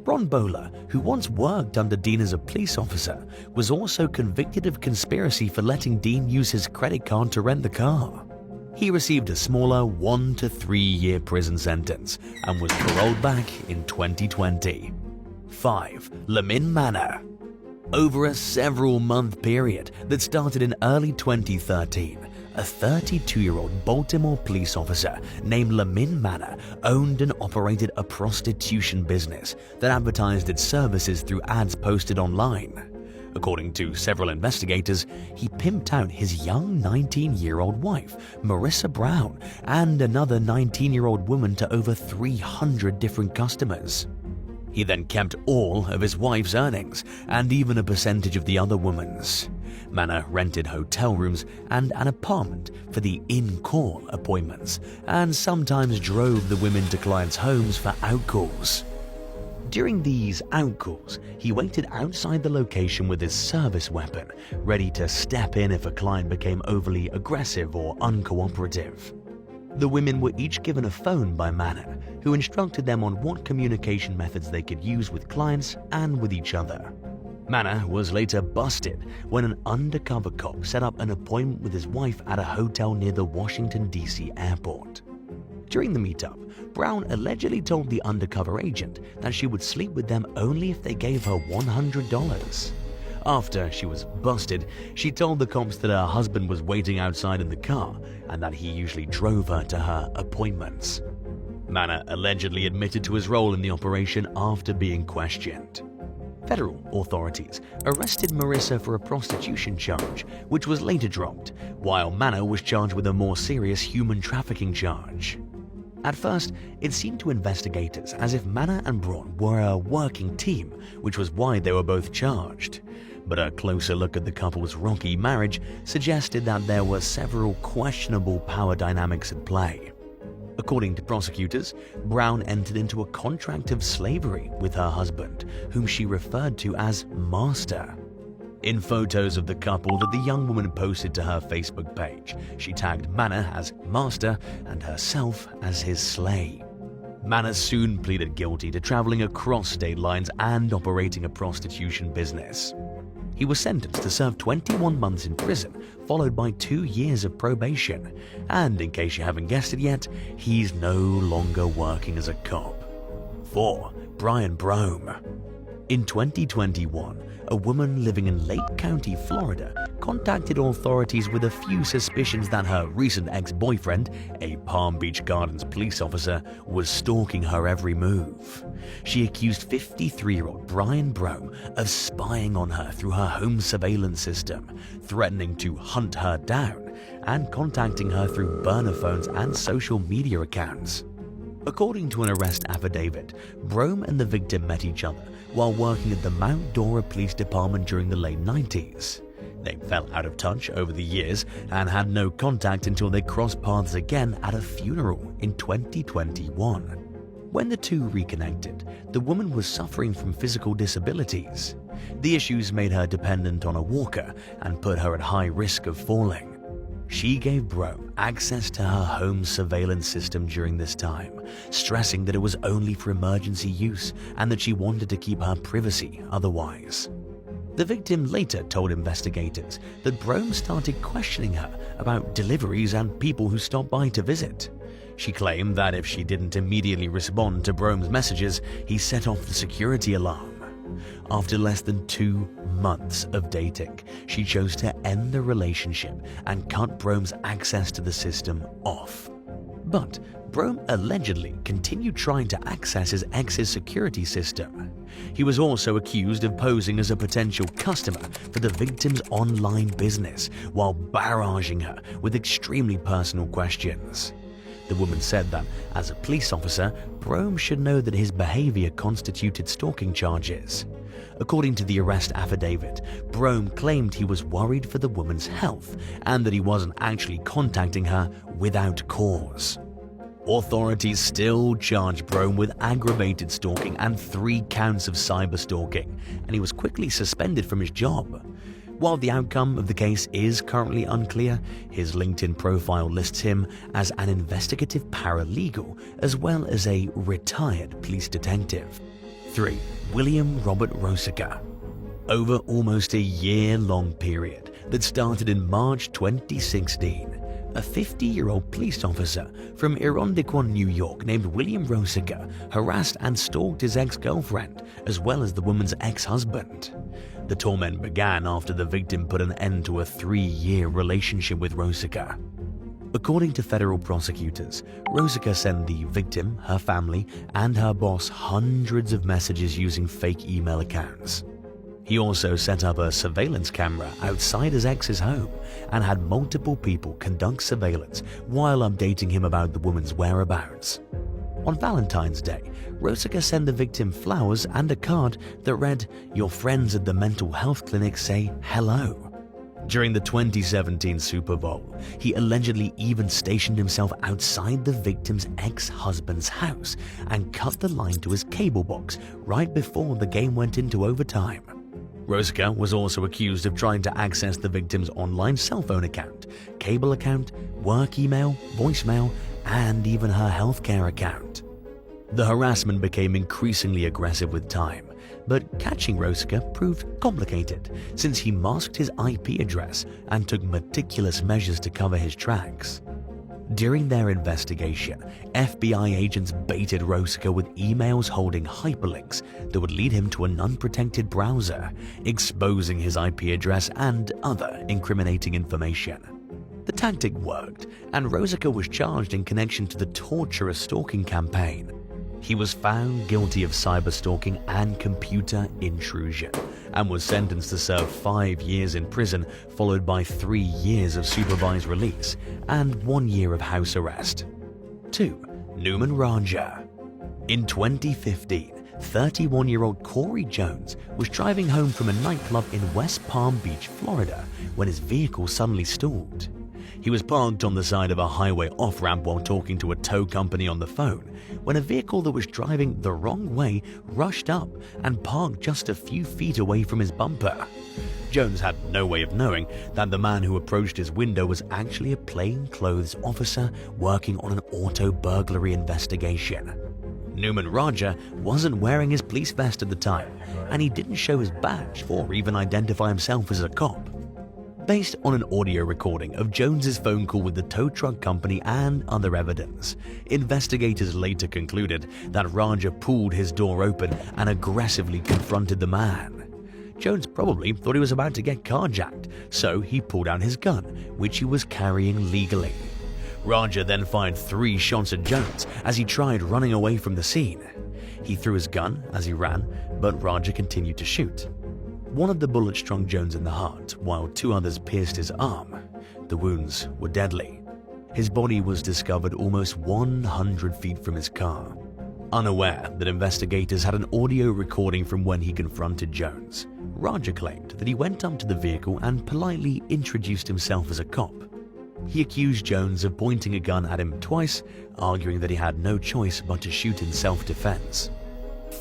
Ron Bowler, who once worked under Dean as a police officer, was also convicted of conspiracy for letting Dean use his credit card to rent the car. He received a smaller 1 to 3 year prison sentence and was paroled back in 2020. 5. Lemin Manor. Over a several-month period that started in early 2013, a 32-year-old Baltimore police officer named Lemin Manor owned and operated a prostitution business that advertised its services through ads posted online. According to several investigators, he pimped out his young 19-year-old wife, Marissa Brown, and another 19-year-old woman to over 300 different customers. He then kept all of his wife's earnings, and even a percentage of the other woman's. Manor rented hotel rooms and an apartment for the in-call appointments, and sometimes drove the women to clients' homes for outcalls. During these outcalls, he waited outside the location with his service weapon, ready to step in if a client became overly aggressive or uncooperative. The women were each given a phone by Manor, who instructed them on what communication methods they could use with clients and with each other. Manor was later busted when an undercover cop set up an appointment with his wife at a hotel near the Washington, D.C. airport. During the meetup, Brown allegedly told the undercover agent that she would sleep with them only if they gave her $100. After she was busted, she told the cops that her husband was waiting outside in the car and that he usually drove her to her appointments. Manor allegedly admitted to his role in the operation after being questioned. Federal authorities arrested Marissa for a prostitution charge, which was later dropped, while Manor was charged with a more serious human trafficking charge. At first, it seemed to investigators as if Manor and Braun were a working team, which was why they were both charged. But a closer look at the couple's rocky marriage suggested that there were several questionable power dynamics at play. According to prosecutors, Brown entered into a contract of slavery with her husband, whom she referred to as Master. In photos of the couple that the young woman posted to her Facebook page, she tagged Manor as Master and herself as his slave. Manor soon pleaded guilty to traveling across state lines and operating a prostitution business. He was sentenced to serve 21 months in prison, followed by 2 years of probation. And in case you haven't guessed it yet, he's no longer working as a cop. 4. Brian Brome. In 2021, a woman living in Lake County, Florida, contacted authorities with a few suspicions that her recent ex-boyfriend, a Palm Beach Gardens police officer, was stalking her every move. She accused 53-year-old Brian Brome of spying on her through her home surveillance system, threatening to hunt her down, and contacting her through burner phones and social media accounts. According to an arrest affidavit, Brome and the victim met each other while working at the Mount Dora Police Department during the late 90s. They fell out of touch over the years and had no contact until they crossed paths again at a funeral in 2021. When the two reconnected, the woman was suffering from physical disabilities. The issues made her dependent on a walker and put her at high risk of falling. She gave Brome access to her home surveillance system during this time, stressing that it was only for emergency use and that she wanted to keep her privacy otherwise. The victim later told investigators that Brome started questioning her about deliveries and people who stopped by to visit. She claimed that if she didn't immediately respond to Brome's messages, he set off the security alarm. After less than 2 months of dating, she chose to end the relationship and cut Brome's access to the system off. But Brome allegedly continued trying to access his ex's security system. He was also accused of posing as a potential customer for the victim's online business while barraging her with extremely personal questions. The woman said that, as a police officer, Brome should know that his behavior constituted stalking charges. According to the arrest affidavit, Brome claimed he was worried for the woman's health and that he wasn't actually contacting her without cause. Authorities still charged Brome with aggravated stalking and 3 counts of cyber stalking, and he was quickly suspended from his job. While the outcome of the case is currently unclear, his LinkedIn profile lists him as an investigative paralegal as well as a retired police detective. 3. William Robert Rosica. Over almost a year-long period that started in March 2016, a 50-year-old police officer from Irondequoit, New York named William Rosica harassed and stalked his ex-girlfriend as well as the woman's ex-husband. The torment began after the victim put an end to a 3-year relationship with Rosica. According to federal prosecutors, Rosica sent the victim, her family, and her boss hundreds of messages using fake email accounts. He also set up a surveillance camera outside his ex's home and had multiple people conduct surveillance while updating him about the woman's whereabouts. On Valentine's Day, Rosica sent the victim flowers and a card that read, "Your friends at the mental health clinic say hello." During the 2017 Super Bowl, he allegedly even stationed himself outside the victim's ex-husband's house and cut the line to his cable box right before the game went into overtime. Rosica was also accused of trying to access the victim's online cell phone account, cable account, work email, voicemail, and even her healthcare account. The harassment became increasingly aggressive with time, but catching Rosica proved complicated since he masked his IP address and took meticulous measures to cover his tracks. During their investigation, FBI agents baited Rosica with emails holding hyperlinks that would lead him to an unprotected browser, exposing his IP address and other incriminating information. The tactic worked, and Rosica was charged in connection to the torturous stalking campaign. He was found guilty of cyberstalking and computer intrusion and was sentenced to serve 5 years in prison, followed by 3 years of supervised release and 1 year of house arrest. 2. Newman Roger. In 2015, 31-year-old Corey Jones was driving home from a nightclub in West Palm Beach, Florida, when his vehicle suddenly stalled. He was parked on the side of a highway off-ramp while talking to a tow company on the phone when a vehicle that was driving the wrong way rushed up and parked just a few feet away from his bumper. Jones had no way of knowing that the man who approached his window was actually a plainclothes officer working on an auto burglary investigation. Newman Roger wasn't wearing his police vest at the time, and he didn't show his badge or even identify himself as a cop. Based on an audio recording of Jones's phone call with the tow truck company and other evidence, investigators later concluded that Roger pulled his door open and aggressively confronted the man. Jones probably thought he was about to get carjacked, so he pulled out his gun, which he was carrying legally. Roger then fired 3 shots at Jones as he tried running away from the scene. He threw his gun as he ran, but Roger continued to shoot. One of the bullets struck Jones in the heart, while 2 others pierced his arm. The wounds were deadly. His body was discovered almost 100 feet from his car. Unaware that investigators had an audio recording from when he confronted Jones, Roger claimed that he went up to the vehicle and politely introduced himself as a cop. He accused Jones of pointing a gun at him twice, arguing that he had no choice but to shoot in self-defense.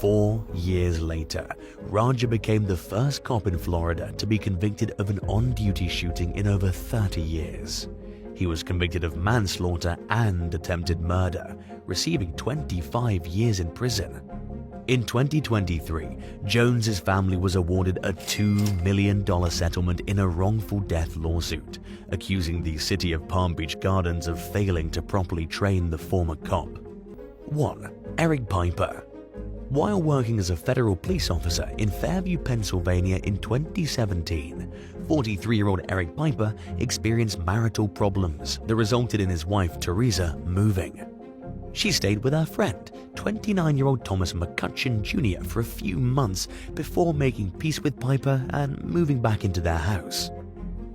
4 years later, Roger became the first cop in Florida to be convicted of an on-duty shooting in over 30 years. He was convicted of manslaughter and attempted murder, receiving 25 years in prison. In 2023, Jones's family was awarded a $2 million settlement in a wrongful death lawsuit, accusing the city of Palm Beach Gardens of failing to properly train the former cop. 1. Erich Piper. While working as a federal police officer in Fairview, Pennsylvania in 2017, 43-year-old Erich Piper experienced marital problems that resulted in his wife, Teresa, moving. She stayed with her friend, 29-year-old Thomas McCutcheon Jr. for a few months before making peace with Piper and moving back into their house.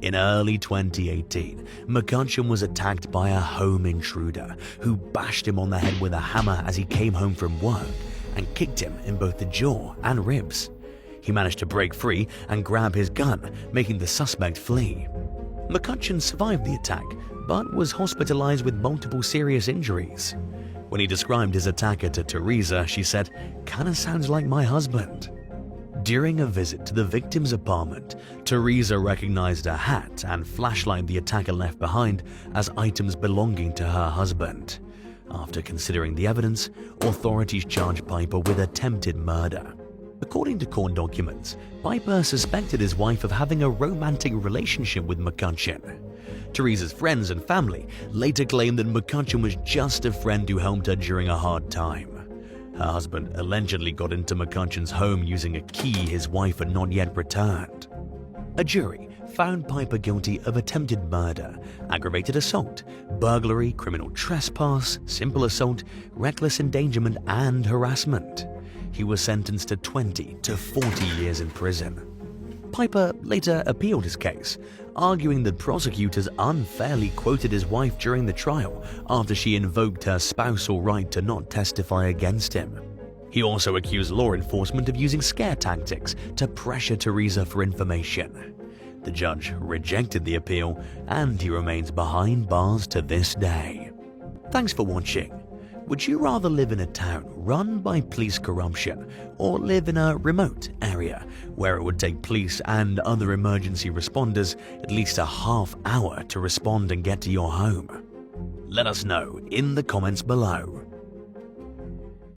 In early 2018, McCutcheon was attacked by a home intruder who bashed him on the head with a hammer as he came home from work and kicked him in both the jaw and ribs. He managed to break free and grab his gun, making the suspect flee. McCutcheon survived the attack, but was hospitalized with multiple serious injuries. When he described his attacker to Teresa, she said, "Kinda sounds like my husband." During a visit to the victim's apartment, Teresa recognized a hat and flashlight the attacker left behind as items belonging to her husband. After considering the evidence, authorities charged Piper with attempted murder. According to court documents, Piper suspected his wife of having a romantic relationship with McCutcheon. Teresa's friends and family later claimed that McCutcheon was just a friend who helped her during a hard time. Her husband allegedly got into McCutcheon's home using a key his wife had not yet returned. A jury found Piper guilty of attempted murder, aggravated assault, burglary, criminal trespass, simple assault, reckless endangerment, and harassment. He was sentenced to 20 to 40 years in prison. Piper later appealed his case, arguing that prosecutors unfairly quoted his wife during the trial after she invoked her spousal right to not testify against him. He also accused law enforcement of using scare tactics to pressure Teresa for information. The judge rejected the appeal, and he remains behind bars to this day. Thanks for watching. Would you rather live in a town run by police corruption, or live in a remote area where it would take police and other emergency responders at least a half hour to respond and get to your home? Let us know in the comments below.